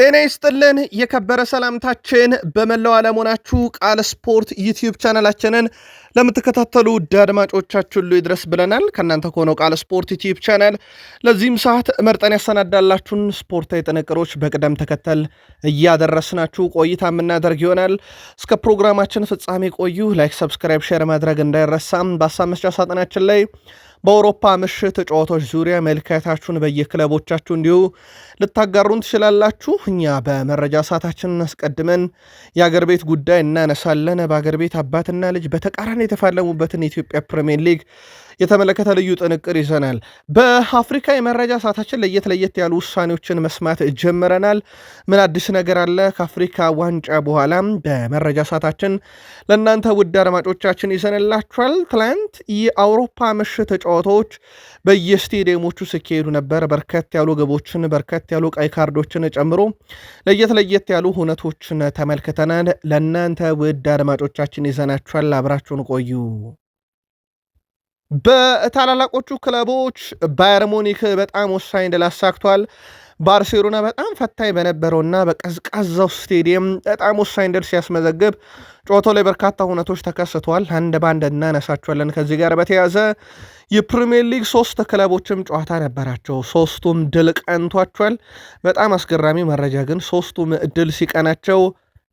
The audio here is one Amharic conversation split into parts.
ጤና ይስጥልን የከበረ ሰላምታችን በመላው ዓለም ሆናችሁ ቃል ስፖርት ዩቲዩብ ቻናላችንን ለምትከታተሉ አድማጮቻችን ሁሉ ይድረስ ብለናል። ከእናንተ ከሆነው ቃል ስፖርት ዩቲዩብ ቻናል ለዚህም ሰዓት መርጠን ያሰናዳላችሁን ስፖርታዊ ጥንቅሮች በቅደም ተከተል እያደረስናችሁ ቆይታ የምናደርግ ይሆናል። እስከ ፕሮግራማችን ፍጻሜ ቆዩ። ላይክ፣ ሰብስክራይብ፣ ሼር ማድረግ እንዳይረሳም። በሀሳብ መስጫ ሳጥናችን ላይ በአውሮፓ ምሽት ጨዋታዎች ዙሪያ መልካታችሁን በየክለቦቻችሁ እንዲሁ ልታጋሩን ትችላላችሁ። እኛ በመረጃ ሰዓታችን አስቀድመን የአገር ቤት ጉዳይ እናነሳለን። በአገር ቤት አባትና ልጅ በተቃራኒ የተፋለሙበትን የኢትዮጵያ ፕሪሚየር ሊግ የተመለከተ ልዩ ጥንቅር ይዘናል። በአፍሪካ የመረጃ ሰዓታችን ለየት ያሉ ውሳኔዎችን መስማት ጀምረናል። ምን አዲስ ነገር አለ? ከአፍሪካ ዋንጫ በኋላ በመረጃ ሰዓታችን ለእናንተ ውድ አድማጮቻችን ይዘንላችኋል። ትላንት የአውሮፓ ምሽት ጨዋታዎች በየስቴዲየሞቹ ሲካሄዱ ነበር። በርከት ያሉ ግቦችን፣ በርከት ያሉ ቀይ ካርዶችን ጨምሮ ለየት ያሉ ሁነቶችን ተመልክተናል። ለእናንተ ውድ አድማጮቻችን ይዘናችኋል። አብራችሁን ቆዩ። በታላላቆቹ ክለቦች ባየር ሙኒክ በጣም ወሳኝ ድል አሳክቷል። ባርሴሎና በጣም ፈታኝ በነበረውና በቀዝቃዛው ስቴዲየም በጣም ወሳኝ ድል ሲያስመዘግብ ጨዋታው ላይ በርካታ ሁነቶች ተከስተዋል። አንድ ባንድ እናነሳቸዋለን። ከዚህ ጋር በተያያዘ የፕሪሚየር ሊግ 3 ክለቦችም ጨዋታ ነበራቸው። 3ቱም ድል ቀንቷቸዋል። በጣም አስገራሚ መረጃ ግን 3ቱም ድል ሲቀናቸው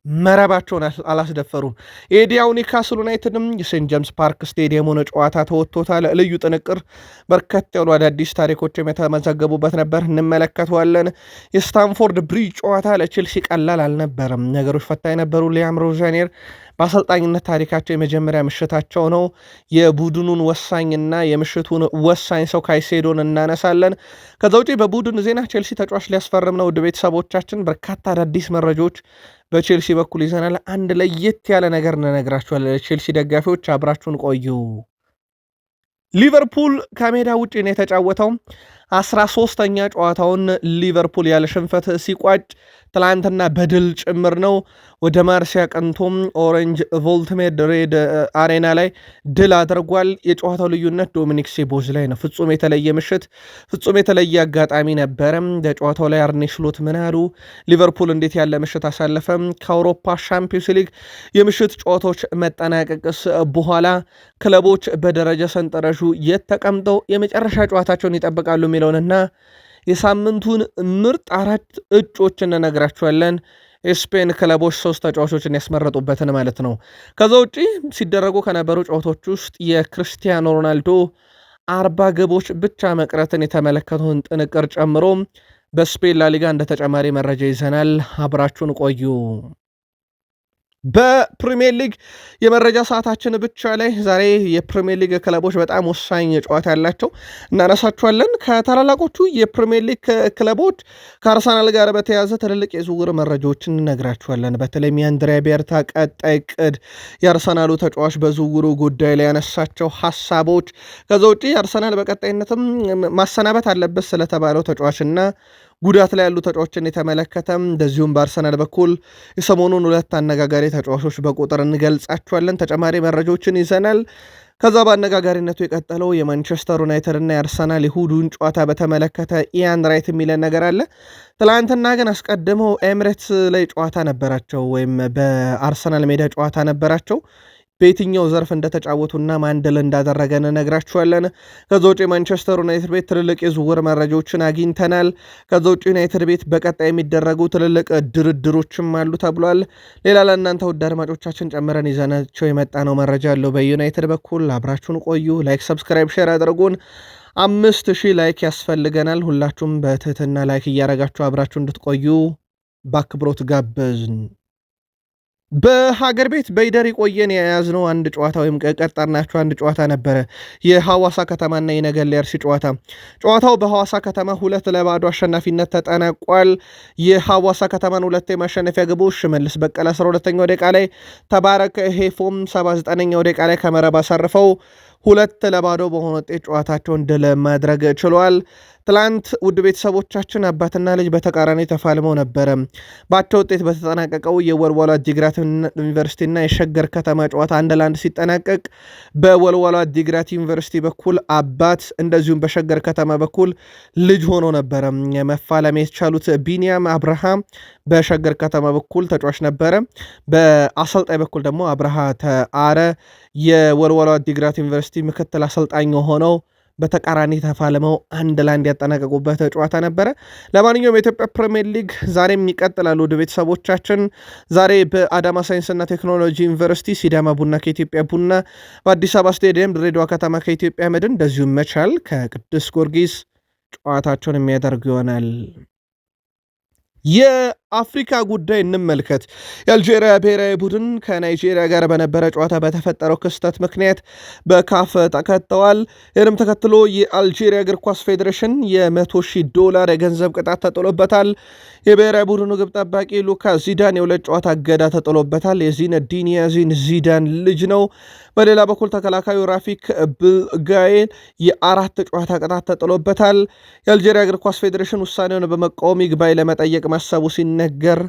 መረባቸውን አላስደፈሩም። የዲያው ኒውካስል ዩናይትድም የሴንት ጄምስ ፓርክ ስቴዲየሙን ጨዋታ ተወጥቶታል። ልዩ ጥንቅር፣ በርከት ያሉ አዳዲስ ታሪኮችም የተመዘገቡበት ነበር፣ እንመለከተዋለን። የስታንፎርድ ብሪጅ ጨዋታ ለቼልሲ ቀላል አልነበረም። ነገሮች ፈታኝ ነበሩ። ሊያም ሮዣኔር በአሰልጣኝነት ታሪካቸው የመጀመሪያ ምሽታቸው ነው። የቡድኑን ወሳኝና የምሽቱን ወሳኝ ሰው ካይሴዶን እናነሳለን። ከዛ ውጪ በቡድን ዜና ቼልሲ ተጫዋች ሊያስፈርም ነው። ውድ ቤተሰቦቻችን በርካታ አዳዲስ መረጃዎች በቼልሲ በኩል ይዘናል። አንድ ለየት ያለ ነገር እንነግራችኋለን። ቼልሲ ደጋፊዎች አብራችሁን ቆዩ። ሊቨርፑል ከሜዳ ውጭ ነው የተጫወተው። 13ኛ ጨዋታውን ሊቨርፑል ያለ ሽንፈት ሲቋጭ ትላንትና በድል ጭምር ነው። ወደ ማርሲያ ቀንቶም ኦሬንጅ ቮልትሜድ ሬድ አሬና ላይ ድል አድርጓል። የጨዋታው ልዩነት ዶሚኒክ ሶቦዝ ላይ ነው። ፍጹም የተለየ ምሽት፣ ፍጹም የተለየ አጋጣሚ ነበረ። በጨዋታው ላይ አርኔ ስሎት ምን አሉ? ሊቨርፑል እንዴት ያለ ምሽት አሳለፈም? ከአውሮፓ ሻምፒዮንስ ሊግ የምሽት ጨዋታዎች መጠናቀቅስ በኋላ ክለቦች በደረጃ ሰንጠረዡ የት ተቀምጠው የመጨረሻ ጨዋታቸውን ይጠብቃሉ የሚለውንና የሳምንቱን ምርጥ 4 እጮች እንነግራችኋለን። የስፔን ክለቦች 3 ተጫዋቾችን ያስመረጡበትን ማለት ነው። ከዛ ውጪ ሲደረጉ ከነበሩ ጨዋታዎች ውስጥ የክርስቲያኖ ሮናልዶ 40 ግቦች ብቻ መቅረትን የተመለከተውን ጥንቅር ጨምሮ በስፔን ላሊጋ እንደ ተጨማሪ መረጃ ይዘናል። አብራችሁን ቆዩ። በፕሪሚየር ሊግ የመረጃ ሰዓታችን ብቻ ላይ ዛሬ የፕሪሚየር ሊግ ክለቦች በጣም ወሳኝ ጨዋታ ያላቸው እናነሳቸዋለን። ከታላላቆቹ የፕሪሚየር ሊግ ክለቦች ከአርሰናል ጋር በተያያዘ ትልልቅ የዝውውር መረጃዎችን እነግራችኋለን። በተለይም የአንድሪያ ቤርታ ቀጣይ ዕቅድ፣ የአርሰናሉ ተጫዋች በዝውውሩ ጉዳይ ላይ ያነሳቸው ሀሳቦች፣ ከዛ ውጭ አርሰናል በቀጣይነትም ማሰናበት አለበት ስለተባለው ተጫዋችና ጉዳት ላይ ያሉ ተጫዋቾችን የተመለከተ እንደዚሁም በአርሰናል በኩል የሰሞኑን 2 አነጋጋሪ ተጫዋቾች በቁጥር እንገልጻቸዋለን። ተጨማሪ መረጃዎችን ይዘናል። ከዛ በአነጋጋሪነቱ የቀጠለው የማንቸስተር ዩናይትድ እና የአርሰናል የእሁዱን ጨዋታ በተመለከተ ኢያን ራይት የሚለን ነገር አለ። ትላንትና ግን አስቀድመው ኤምሬትስ ላይ ጨዋታ ነበራቸው፣ ወይም በአርሰናል ሜዳ ጨዋታ ነበራቸው። በየትኛው ዘርፍ እንደተጫወቱና ማን ድል እንዳደረገ እንነግራችኋለን። ከዛ ውጭ የማንቸስተር ዩናይትድ ቤት ትልልቅ የዝውውር መረጃዎችን አግኝተናል። ከዛ ውጭ ዩናይትድ ቤት በቀጣይ የሚደረጉ ትልልቅ ድርድሮችም አሉ ተብሏል። ሌላ ለእናንተ ውድ አድማጮቻችን ጨምረን ይዘናቸው የመጣ ነው መረጃ አለው በዩናይትድ በኩል። አብራችሁን ቆዩ። ላይክ፣ ሰብስክራይብ፣ ሼር አድርጉን። 5000 ላይክ ያስፈልገናል። ሁላችሁም በትህትና ላይክ እያረጋችሁ አብራችሁ እንድትቆዩ በአክብሮት ጋበዝን። በሀገር ቤት በይደር ቆየን የያዝነው አንድ ጨዋታ ወይም ቀጠርናቸው አንድ ጨዋታ ነበረ። የሐዋሳ ከተማና የነገሌ አርሲ ጨዋታ። ጨዋታው በሐዋሳ ከተማ 2-0 አሸናፊነት ተጠናቋል። የሐዋሳ ከተማን 2 የማሸነፊያ ግቦች ሽመልስ በቀለ 12ኛው ደቂቃ ላይ፣ ተባረክ ሄፎም 79ኛው ደቂቃ ላይ ከመረብ አሳርፈው 2-0 በሆነ ውጤት ጨዋታቸውን ድል ማድረግ ችሏል። ትላንት ውድ ቤተሰቦቻችን አባትና ልጅ በተቃራኒ ተፋልመው ነበረ። በአቻ ውጤት በተጠናቀቀው የወልዋሎ ዓዲግራት ዩኒቨርሲቲና የሸገር ከተማ ጨዋታ 1-1 ሲጠናቀቅ በወልዋሎ ዓዲግራት ዩኒቨርሲቲ በኩል አባት እንደዚሁም በሸገር ከተማ በኩል ልጅ ሆኖ ነበረ መፋለም የቻሉት። ቢኒያም አብርሃም በሸገር ከተማ በኩል ተጫዋች ነበረ። በአሰልጣኝ በኩል ደግሞ አብርሃ ተአረ የወልዋሎ ዓዲግራት ዩኒቨርሲቲ ምክትል አሰልጣኝ ሆነው በተቃራኒ ተፋልመው 1-1 ያጠናቀቁበት ጨዋታ ነበረ። ለማንኛውም የኢትዮጵያ ፕሪሚየር ሊግ ዛሬም ይቀጥላሉ። ወደ ቤተሰቦቻችን ዛሬ በአዳማ ሳይንስና ቴክኖሎጂ ዩኒቨርሲቲ ሲዳማ ቡና ከኢትዮጵያ ቡና፣ በአዲስ አበባ ስቴዲየም ድሬዳዋ ከተማ ከኢትዮጵያ መድን፣ እንደዚሁም መቻል ከቅዱስ ጊዮርጊስ ጨዋታቸውን የሚያደርጉ ይሆናል። የአፍሪካ ጉዳይ እንመልከት። የአልጄሪያ ብሔራዊ ቡድን ከናይጄሪያ ጋር በነበረ ጨዋታ በተፈጠረው ክስተት ምክንያት በካፍ ተከተዋል። ይህንም ተከትሎ የአልጄሪያ እግር ኳስ ፌዴሬሽን $100,000 የገንዘብ ቅጣት ተጥሎበታል። የብሔራዊ ቡድኑ ግብ ጠባቂ ሉካ ዚዳን የ2 ጨዋታ እገዳ ተጥሎበታል። የዚነዲን ዚዳን ልጅ ነው። በሌላ በኩል ተከላካዩ ራፊክ ብልጋኤል የ4 ጨዋታ ቅጣት ተጥሎበታል። የአልጄሪያ እግር ኳስ ፌዴሬሽን ውሳኔውን በመቃወም ይግባኝ ለመጠየቅ ማሰቡ ሲነገር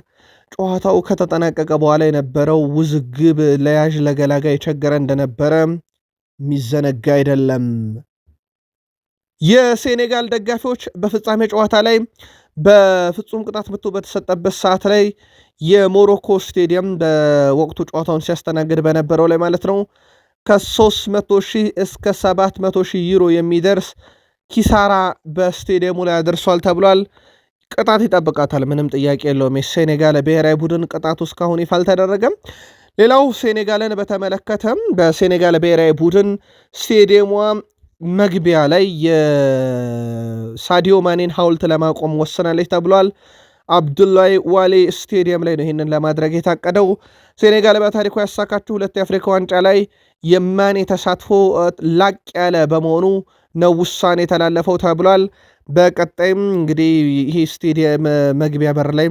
ጨዋታው ከተጠናቀቀ በኋላ የነበረው ውዝግብ ለያዥ ለገላጋ የቸገረ እንደነበረ የሚዘነጋ አይደለም። የሴኔጋል ደጋፊዎች በፍጻሜ ጨዋታ ላይ በፍጹም ቅጣት ምቱ በተሰጠበት ሰዓት ላይ የሞሮኮ ስቴዲየም በወቅቱ ጨዋታውን ሲያስተናግድ በነበረው ላይ ማለት ነው ከ300,000 እስከ 700,000 ዩሮ የሚደርስ ኪሳራ በስቴዲየሙ ላይ አድርሷል ተብሏል። ቅጣት ይጠብቃታል፣ ምንም ጥያቄ የለውም። የሴኔጋል ብሔራዊ ቡድን ቅጣቱ እስካሁን ይፋ አልተደረገም። ሌላው ሴኔጋልን በተመለከተም በሴኔጋል ብሔራዊ ቡድን ስቴዲየሟ መግቢያ ላይ የሳዲዮ ማኔን ሐውልት ለማቆም ወስናለች ተብሏል። አብዱላይ ዋሌ ስቴዲየም ላይ ነው ይህንን ለማድረግ የታቀደው። ሴኔጋል በታሪኩ ያሳካችው 2 የአፍሪካ ዋንጫ ላይ የማኔ ተሳትፎ ላቅ ያለ በመሆኑ ነው ውሳኔ የተላለፈው ተብሏል። በቀጣይም እንግዲህ ይህ ስቴዲየም መግቢያ በር ላይ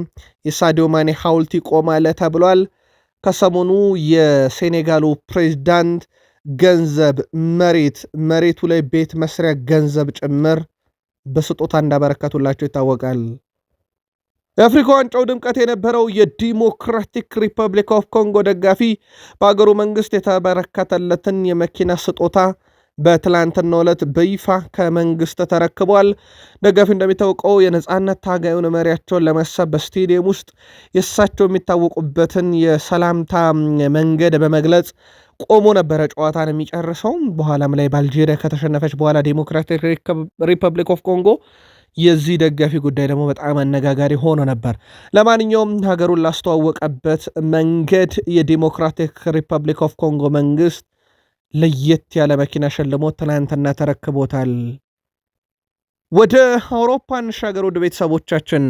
የሳዲዮ ማኔ ሐውልት ይቆማል ተብሏል። ከሰሞኑ የሴኔጋሉ ፕሬዝዳንት ገንዘብ መሬቱ ላይ ቤት መስሪያ ገንዘብ ጭምር በስጦታ እንዳበረከቱላቸው ይታወቃል። የአፍሪካ ዋንጫው ድምቀት የነበረው የዲሞክራቲክ ሪፐብሊክ ኦፍ ኮንጎ ደጋፊ በአገሩ መንግስት የተበረከተለትን የመኪና ስጦታ በትላንትናው ዕለት በይፋ ከመንግስት ተረክቧል። ደጋፊ እንደሚታወቀው የነጻነት ታጋዩን መሪያቸውን ለመሳብ በስቴዲየም ውስጥ የእሳቸው የሚታወቁበትን የሰላምታ መንገድ በመግለጽ ቆሞ ነበረ ጨዋታን የሚጨርሰው። በኋላም ላይ በአልጄሪያ ከተሸነፈች በኋላ ዲሞክራቲክ ሪፐብሊክ ኦፍ ኮንጎ የዚህ ደጋፊ ጉዳይ ደግሞ በጣም አነጋጋሪ ሆኖ ነበር። ለማንኛውም ሀገሩን ላስተዋወቀበት መንገድ የዲሞክራቲክ ሪፐብሊክ ኦፍ ኮንጎ መንግስት ለየት ያለ መኪና ሸልሞ ትናንትና ተረክቦታል። ወደ አውሮፓ እንሻገር ወደ ቤተሰቦቻችን።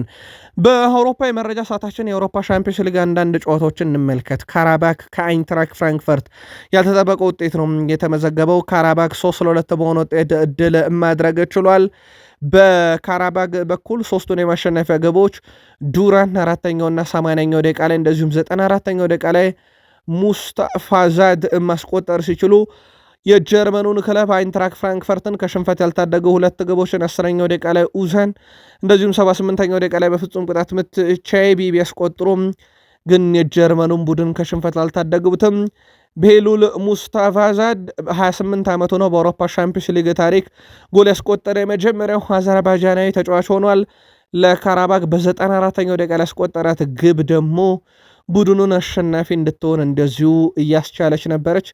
በአውሮፓ የመረጃ ሰዓታችን የአውሮፓ ሻምፒዮንስ ሊግ አንዳንድ ጨዋታዎችን እንመልከት። ካራባክ ከአይንትራክ ፍራንክፈርት ያልተጠበቀ ውጤት ነው የተመዘገበው። ካራባክ 3-2 በሆነ ውጤት ድል ማድረግ ችሏል። በካራባግ በኩል 3ቱን የማሸነፊያ ግቦች ዱራን 4ኛውና 80ኛው ደቂቃ ላይ እንደዚሁም 94ኛው ደቂቃ ላይ ሙስታፋዛድ ማስቆጠር ሲችሉ የጀርመኑን ክለብ አይንትራክ ፍራንክፈርትን ከሽንፈት ያልታደገው 2 ግቦችን 10ኛው ደቂቃ ላይ ኡዘን እንደዚሁም 78ኛው ደቂቃ ላይ በፍጹም ቅጣት ምት ቻይቢ ቢያስቆጥሩም ግን የጀርመኑን ቡድን ከሽንፈት አልታደጉትም። ቤሉል ሙስታፋዛድ 28 ዓመቱ ነው። በአውሮፓ ሻምፒዮንስ ሊግ ታሪክ ጎል ያስቆጠረ የመጀመሪያው አዘርባይጃናዊ ተጫዋች ሆኗል። ለካራባክ በ94ኛው ደቂቃ ላይ ያስቆጠራት ግብ ደግሞ ቡድኑን አሸናፊ እንድትሆን እንደዚሁ እያስቻለች ነበረች።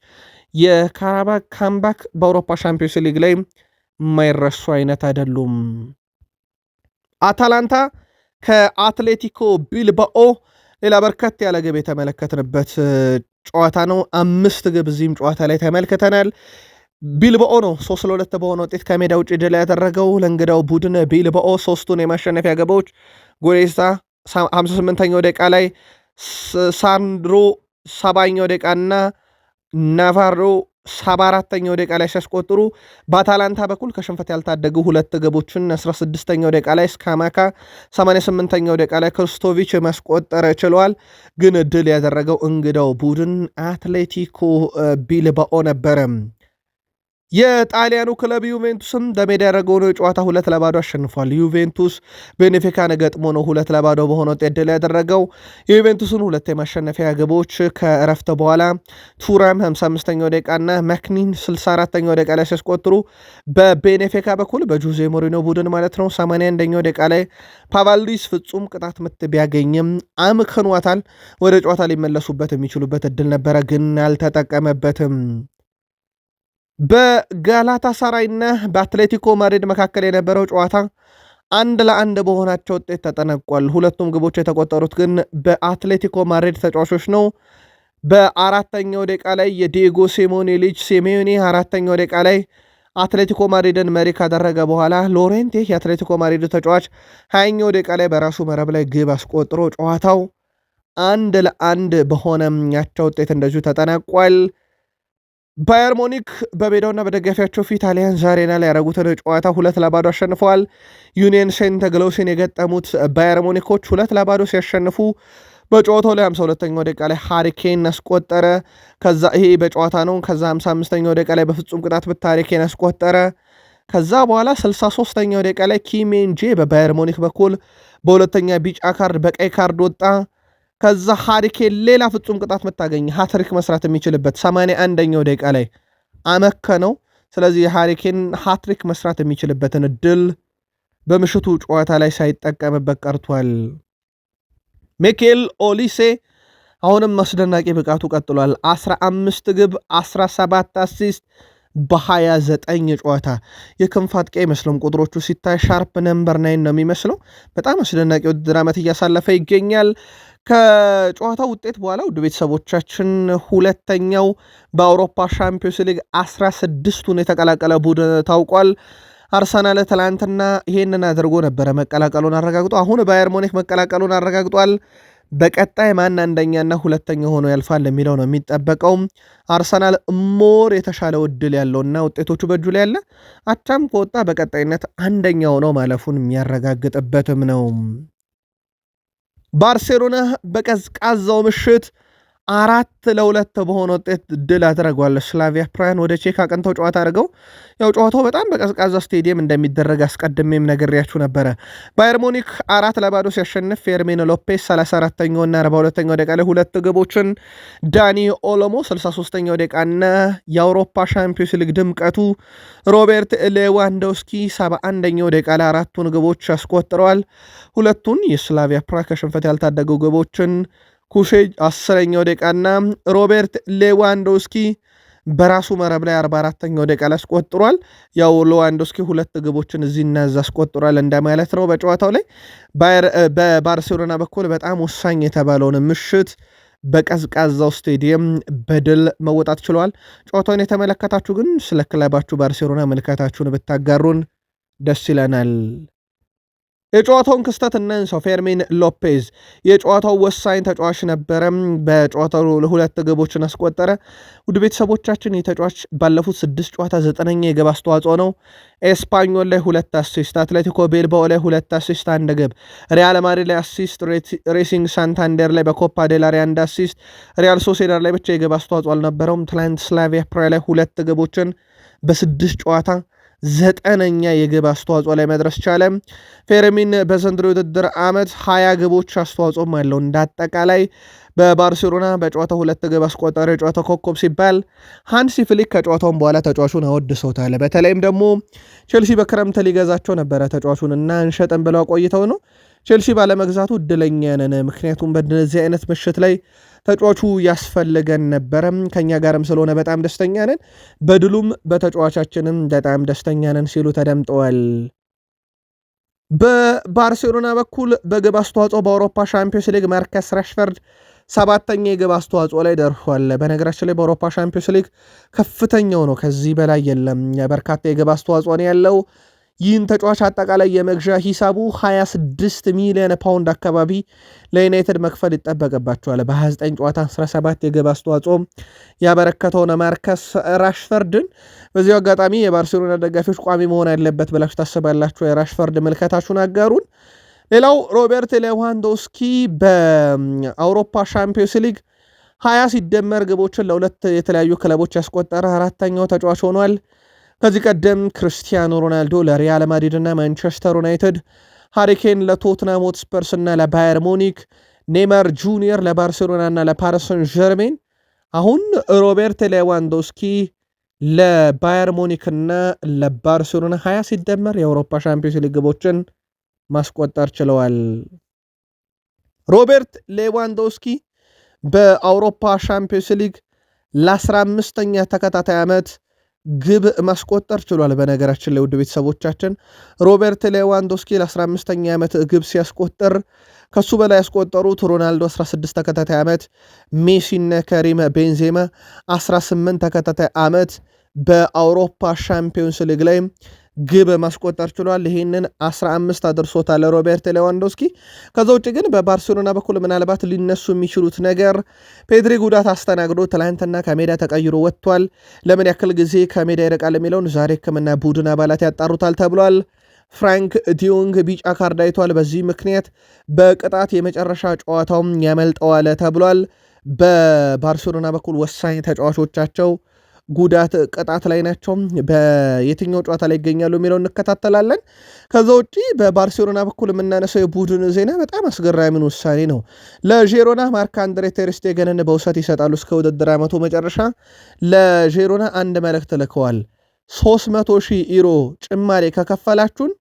የካራባክ ካምባክ በአውሮፓ ሻምፒዮንስ ሊግ ላይ የማይረሱ አይነት አይደሉም። አታላንታ ከአትሌቲኮ ቢልባኦ ሌላ በርከት ያለ ግብ የተመለከትንበት ጨዋታ ነው። 5 ግብ እዚህም ጨዋታ ላይ ተመልክተናል። ቢልባኦ ነው 3-2 በሆነ ውጤት ከሜዳ ውጭ ድል ያደረገው። ለእንግዳው ቡድን ቢልባኦ 3ቱን የማሸነፊያ ግቦች ጎሬሳ 58ኛው ደቂቃ ላይ፣ ሳንድሮ 70ኛው ደቂቃና ናቫሮ 74ኛው ደቂቃ ላይ ሲያስቆጥሩ በአታላንታ በኩል ከሽንፈት ያልታደጉ 2 ግቦችን 16ኛው ደቂቃ ላይ ስካማካ 88ኛው ደቂቃ ላይ ክርስቶቪች ማስቆጠር ችለዋል። ግን ድል ያደረገው እንግዳው ቡድን አትሌቲኮ ቢልባኦ ነበረ። የጣሊያኑ ክለብ ዩቬንቱስም በሜዳ ያደረገውን ጨዋታ 2-0 አሸንፏል። ዩቬንቱስ ቤኔፊካን ገጥሞ ነው 2-0 በሆነ ውጤት ድል ያደረገው። የዩቬንቱስን ሁለት የማሸነፊያ ግቦች ከእረፍት በኋላ ቱራም 55ኛው ደቂቃና መክኒን 64ኛው ደቂቃ ላይ ሲያስቆጥሩ በቤኔፊካ በኩል በጆዜ ሞሪኖ ቡድን ማለት ነው 81ኛው ደቂቃ ላይ ፓቫልዲስ ፍጹም ቅጣት ምት ቢያገኝም አምክኗታል። ወደ ጨዋታ ሊመለሱበት የሚችሉበት እድል ነበረ፣ ግን አልተጠቀመበትም። በጋላታ ሳራይና በአትሌቲኮ ማድሪድ መካከል የነበረው ጨዋታ 1-1 በሆናቸው ውጤት ተጠናቋል። ሁለቱም ግቦች የተቆጠሩት ግን በአትሌቲኮ ማድሪድ ተጫዋቾች ነው። በአራተኛው ደቂቃ ላይ የዲየጎ ሲሞኔ ልጅ ሲሜዮኔ አራተኛው ደቂቃ ላይ አትሌቲኮ ማድሪድን መሪ ካደረገ በኋላ ሎሬንቴ የአትሌቲኮ ማድሪድ ተጫዋች 20ኛው ደቂቃ ላይ በራሱ መረብ ላይ ግብ አስቆጥሮ ጨዋታው 1-1 በሆነ ያቻ ውጤት እንደዚሁ ተጠናቋል። ባየር ሙኒክ በሜዳውና በደጋፊያቸው ፊት አሊያንዝ አሬና ላይ ያደረጉትን ጨዋታ 2-0 አሸንፈዋል። ዩኒየን ሴንት ግሎሲን የገጠሙት ባየር ሙኒኮች 2-0 ሲያሸንፉ በጨዋታው ላይ 52ኛው ደቂቃ ላይ ሃሪኬን አስቆጠረ። ከዛ ይሄ በጨዋታ ነው። ከዛ 55ኛው ደቂቃ ላይ በፍጹም ቅጣት ምት ሃሪኬን አስቆጠረ። ከዛ በኋላ 63ኛው ደቂቃ ላይ ኪሜንጄ በባየር ሙኒክ በኩል በሁለተኛ ቢጫ ካርድ በቀይ ካርድ ወጣ። ከዛ ሃሪኬን ሌላ ፍጹም ቅጣት ምታገኝ ሃትሪክ መስራት የሚችልበት 81ኛው ደቂቃ ላይ አመከነው። ስለዚህ ሃሪኬን ሃትሪክ መስራት የሚችልበትን እድል በምሽቱ ጨዋታ ላይ ሳይጠቀምበት ቀርቷል። ሚኬል ኦሊሴ አሁንም አስደናቂ ብቃቱ ቀጥሏል። 15 ግብ 17 አሲስት በ29 ጨዋታ የክንፍ አጥቂ አይመስልም። ቁጥሮቹ ሲታይ ሻርፕ ነምበር 9 ነው የሚመስለው። በጣም አስደናቂ ውድድር ዓመት እያሳለፈ ይገኛል። ከጨዋታው ውጤት በኋላ ውድ ቤተሰቦቻችን ሁለተኛው በአውሮፓ ሻምፒዮንስ ሊግ 16ቱን የተቀላቀለ ቡድን ታውቋል። አርሰናል ትላንትና ይሄንን አድርጎ ነበረ መቀላቀሉን አረጋግጦ፣ አሁን ባየር ሙኒክ መቀላቀሉን አረጋግጧል። በቀጣይ ማን አንደኛና ሁለተኛ ሆኖ ያልፋል የሚለው ነው የሚጠበቀው። አርሰናል ሞር የተሻለ ዕድል ያለውና ውጤቶቹ በእጁ ላይ ያለ አቻም ከወጣ በቀጣይነት አንደኛ ሆኖ ማለፉን የሚያረጋግጥበትም ነው። ባርሴሎና በቀዝቃዛው ምሽት 4-2 በሆነ ውጤት ድል አድርጓል። ስላቪያ ፕራያን ወደ ቼክ አቅንተው ጨዋታ አድርገው ያው ጨዋታው በጣም በቀዝቃዛ ስቴዲየም እንደሚደረግ አስቀድሜም ነግሬያችሁ ነበረ። ባየር ሙኒክ 4-0 ሲያሸንፍ ፌርሚን ሎፔስ 34ኛውና 42ኛው ደቂቃ ላይ ሁለት ግቦችን፣ ዳኒ ኦሎሞ 63ኛው ደቂቃና የአውሮፓ ሻምፒዮንስ ሊግ ድምቀቱ ሮቤርት ሌዋንዶውስኪ 71ኛው ደቂቃ ላይ አራቱን ግቦች አስቆጥረዋል። ሁለቱን የስላቪያ ፕራ ከሽንፈት ያልታደጉ ግቦችን ኩሼጅ 10ኛው ደቂቃና ሮቤርት ሌዋንዶውስኪ በራሱ መረብ ላይ 44ኛው ደቂቃ ላይ አስቆጥሯል። ያው ሌዋንዶውስኪ ሁለት ግቦችን እዚህና እዛ አስቆጥሯል እንደማለት ነው። በጨዋታው ላይ በባርሴሎና በኩል በጣም ወሳኝ የተባለውን ምሽት በቀዝቃዛው ስቴዲየም በድል መወጣት ችለዋል። ጨዋታውን የተመለከታችሁ ግን ስለ ክለባችሁ ባርሴሎና ምልከታችሁን ብታጋሩን ደስ ይለናል። የጨዋታውን ክስተት እናንሳው። ፌርሚን ሎፔዝ የጨዋታው ወሳኝ ተጫዋች ነበረ። በጨዋታው ለሁለት ግቦችን አስቆጠረ። ውድ ቤተሰቦቻችን የተጫዋች ባለፉት 6 ጨዋታ 9ኛ የግብ አስተዋጽኦ ነው። ኤስፓኞል ላይ 2 አሲስት፣ አትሌቲኮ ቤልባኦ ላይ 2 አሲስት 1 ግብ፣ ሪያል ማድሪድ ላይ አሲስት፣ ሬሲንግ ሳንታንደር ላይ በኮፓ ዴላሪ 1 አሲስት፣ ሪያል ሶሴዳድ ላይ ብቻ የግብ አስተዋጽኦ አልነበረውም። ትላንት ስላቪያ ፕራ ላይ 2 ግቦችን በ6 ጨዋታ 9ኛ የግብ አስተዋጽኦ ላይ መድረስ ቻለ። ፌርሚን በዘንድሮ የውድድር ዓመት 20 ግቦች አስተዋጽኦም አለው። እንዳጠቃላይ በባርሴሎና በጨዋታው 2 ግብ አስቆጠረ። የጨዋታው ኮከብ ሲባል ሃንሲ ፍሊክ ከጨዋታውን በኋላ ተጫዋቹን አወድሰውታል። በተለይም ደግሞ ቼልሲ በክረምት ሊገዛቸው ነበረ ተጫዋቹን እና እንሸጥን ብለው ቆይተው ነው። ቼልሲ ባለመግዛቱ እድለኛ ነን፣ ምክንያቱም በእነዚህ አይነት ምሽት ላይ ተጫዋቹ ያስፈልገን ነበረ፣ ከኛ ጋርም ስለሆነ በጣም ደስተኛ ነን፣ በድሉም በተጫዋቻችንም በጣም ደስተኛ ነን ሲሉ ተደምጠዋል። በባርሴሎና በኩል በግብ አስተዋጽኦ በአውሮፓ ሻምፒዮንስ ሊግ ማርከስ ራሽፈርድ 7ኛ የግብ አስተዋጽኦ ላይ ደርሷል። በነገራችን ላይ በአውሮፓ ሻምፒዮንስ ሊግ ከፍተኛው ነው፣ ከዚህ በላይ የለም። በርካታ የግብ አስተዋጽኦ ነው ያለው። ይህን ተጫዋች አጠቃላይ የመግዣ ሂሳቡ 26 ሚሊዮን ፓውንድ አካባቢ ለዩናይትድ መክፈል ይጠበቅባቸዋል። በ29 ጨዋታ 17 የግብ አስተዋጽኦ ያበረከተውን ማርከስ ራሽፈርድን በዚሁ አጋጣሚ የባርሴሎና ደጋፊዎች ቋሚ መሆን ያለበት ብላችሁ ታስባላችሁ? የራሽፈርድ ምልከታችሁን አጋሩን። ሌላው ሮቤርት ሌዋንዶውስኪ በአውሮፓ ሻምፒዮንስ ሊግ 20 ሲደመር ግቦችን ለሁለት የተለያዩ ክለቦች ያስቆጠረ 4ኛው ተጫዋች ሆኗል። ከዚህ ቀደም ክርስቲያኖ ሮናልዶ ለሪያል ማድሪድ እና ማንቸስተር ዩናይትድ፣ ሃሪኬን ለቶትናም ሆትስፐርስ እና ለባየር ሙኒክ፣ ኔይማር ጁኒየር ለባርሴሎና እና ለፓሪስ ሰን ዠርሜን፣ አሁን ሮቤርት ሌዋንዶስኪ ለባየር ሙኒክ እና ለባርሴሎና 20 ሲደመር የአውሮፓ ሻምፒዮንስ ሊግ ግቦችን ማስቆጠር ችለዋል። ሮቤርት ሌዋንዶስኪ በአውሮፓ ሻምፒዮንስ ሊግ ለ15ኛ ተከታታይ ዓመት ግብ ማስቆጠር ችሏል። በነገራችን ላይ ውድ ቤተሰቦቻችን ሮቤርት ሌዋንዶስኪ ለ15ኛ ዓመት ግብ ሲያስቆጠር ከሱ በላይ ያስቆጠሩት ሮናልዶ 16 ተከታታይ ዓመት፣ ሜሲና ከሪም ቤንዜማ 18 ተከታታይ ዓመት በአውሮፓ ሻምፒዮንስ ሊግ ላይ ግብ ማስቆጠር ችሏል። ይህንን 15 አድርሶታል ሮቤርት ሌዋንዶስኪ። ከዛ ውጭ ግን በባርሴሎና በኩል ምናልባት ሊነሱ የሚችሉት ነገር ፔድሪ ጉዳት አስተናግዶ ትላንትና ከሜዳ ተቀይሮ ወጥቷል። ለምን ያክል ጊዜ ከሜዳ ይርቃል የሚለውን ዛሬ ሕክምና ቡድን አባላት ያጣሩታል ተብሏል። ፍራንክ ዲዮንግ ቢጫ ካርድ አይቷል። በዚህ ምክንያት በቅጣት የመጨረሻ ጨዋታውም ያመልጠዋል ተብሏል። በባርሴሎና በኩል ወሳኝ ተጫዋቾቻቸው ጉዳት ቅጣት ላይ ናቸው። በየትኛው ጨዋታ ላይ ይገኛሉ የሚለው እንከታተላለን። ከዛ ውጪ በባርሴሎና በኩል የምናነሳው የቡድን ዜና በጣም አስገራሚን ውሳኔ ነው። ለዢሮና ማርክ አንድሬ ተር ስቴገንን በውሰት ይሰጣሉ እስከ ውድድር ዓመቱ መጨረሻ። ለዢሮና አንድ መልእክት ልከዋል። 300,000 ዩሮ ጭማሬ ከከፈላችሁን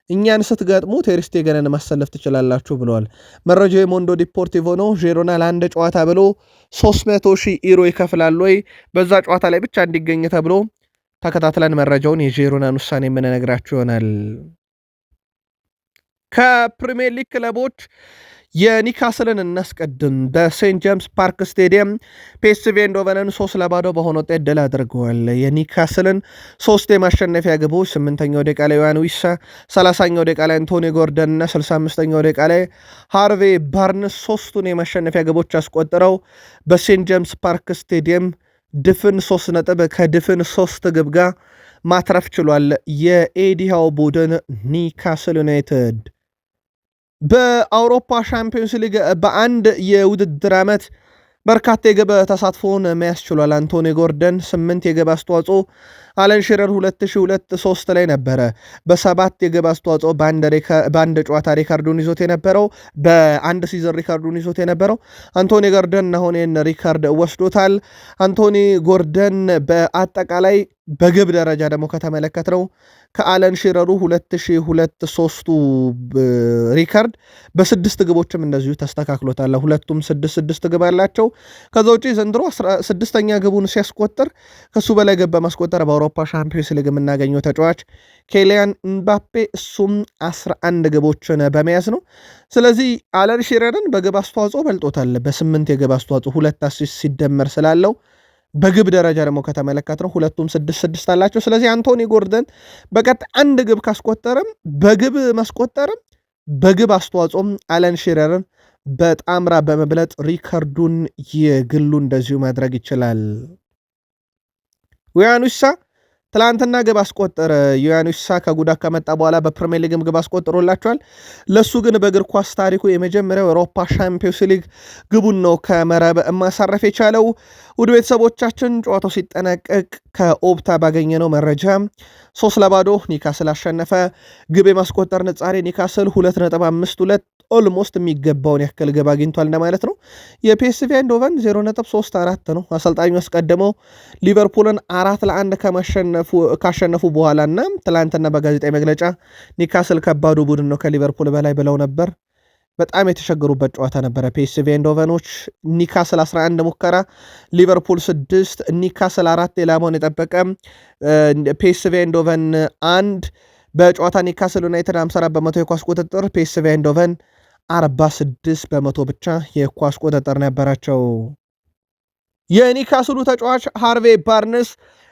እኛን ስትገጥሙ ቴር ስቴገንን ማሰለፍ ትችላላችሁ ብለዋል። መረጃው የሞንዶ ዲፖርቲቮ ነው። ዢሮና ለአንድ ጨዋታ ብሎ 300,000 ዩሮ ይከፍላል ወይ በዛ ጨዋታ ላይ ብቻ እንዲገኝ ተብሎ ተከታትለን መረጃውን የዢሮናን ውሳኔ የምንነግራችሁ ይሆናል። ከፕሪሚየር ሊግ ክለቦች የኒካስልን እናስቀድም። በሴንት ጄምስ ፓርክ ስቴዲየም ፒኤስቪ ኤንዶቨንን 3-0 በሆነ ውጤት ድል አድርገዋል። የኒካስልን 3 የማሸነፊያ ግቦች 8ኛው ደቂቃ ላይ ዮሐን ዊሳ፣ 30ኛው ደቂቃ ላይ አንቶኒ ጎርደን እና 65ኛው ደቂቃ ላይ ሃርቬ ባርንስ 3ቱን የማሸነፊያ ግቦች አስቆጥረው በሴንት ጄምስ ፓርክ ስቴዲየም ድፍን 3 ነጥብ ከድፍን 3 ግብ ጋር ማትረፍ ችሏል። የኤዲሃው ቡድን ኒካስል ዩናይትድ በአውሮፓ ሻምፒዮንስ ሊግ በአንድ የውድድር ዓመት በርካታ የግብ ተሳትፎውን መያዝ ችሏል። አንቶኒ ጎርደን 8 የግብ አስተዋጽኦ፣ አለን ሽረር 2002-3 ላይ ነበረ በ7 የግብ አስተዋጽኦ በአንድ ጨዋታ ሪካርዱን ይዞት የነበረው በአንድ ሲዝን ሪካርዱን ይዞት የነበረው አንቶኒ ጎርደን አሁን ይህን ሪካርድ ወስዶታል። አንቶኒ ጎርደን በአጠቃላይ በግብ ደረጃ ደግሞ ከተመለከትነው ከአለን ሽረሩ 2002-3ቱ ሪካርድ በ6 ግቦችም እንደዚሁ ተስተካክሎታል። ሁለቱም 6 ግብ አላቸው። ከዛ ውጪ ዘንድሮ 6ኛ ግቡን ሲያስቆጥር ከሱ በላይ ግብ በማስቆጠር በአውሮፓ ሻምፒዮንስ ሊግ የምናገኘው ተጫዋች ኬሊያን ምባፔ እሱም 11 ግቦችን በመያዝ ነው። ስለዚህ አለን ሽረርን በግብ አስተዋጽኦ በልጦታል። በ8 የግብ አስተዋጽኦ 2 አሲስት ሲደመር ስላለው በግብ ደረጃ ደግሞ ከተመለከትነው ሁለቱም 6 አላቸው። ስለዚህ አንቶኒ ጎርደን በቀጥ አንድ ግብ ካስቆጠረም በግብ ማስቆጠርም በግብ አስተዋጽኦም አለን ሽረርን በጣምራ በመብለጥ ሪካርዱን የግሉ እንደዚሁ ማድረግ ይችላል። ዮሐን ዊሳ ትላንትና ግብ አስቆጠረ። ዮሐን ዊሳ ከጉዳት ከመጣ በኋላ በፕሪሚየር ሊግም ግብ አስቆጥሮላቸዋል። ለሱ ግን በእግር ኳስ ታሪኩ የመጀመሪያው የአውሮፓ ሻምፒዮንስ ሊግ ግቡን ነው ከመረብ ማሳረፍ የቻለው። ውድ ቤተሰቦቻችን ጨዋታው ሲጠናቀቅ ከኦፕታ ባገኘነው መረጃ 3-0 ኒካስል አሸነፈ። ግብ የማስቆጠር ንጻሬ ኒካስል 2.52 ኦልሞስት የሚገባውን ያክል ግብ አግኝቷል እንደማለት ነው። የፒኤስቪ አይንድሆቨን 0.34 ነው። አሰልጣኙ አስቀድመው ሊቨርፑልን 4-1 ካሸነፉ በኋላ እና ትላንትና በጋዜጣዊ መግለጫ ኒካስል ከባዱ ቡድን ነው ከሊቨርፑል በላይ ብለው ነበር። በጣም የተቸገሩበት ጨዋታ ነበረ። ፒኤስቪ አይንድሆቨኖች ኒካስል 11 ሙከራ፣ ሊቨርፑል 6፣ ኒካስል 4 ኢላማውን የጠበቀ ፒኤስቪ አይንድሆቨን 1 በጨዋታ ኒካስል ዩናይትድ 54 በመቶ የኳስ ቁጥጥር፣ ፒኤስቪ አይንድሆቨን 46 በመቶ ብቻ የኳስ ቁጥጥር ነበራቸው። የኒካስሉ ተጫዋች ሃርቬ ባርንስ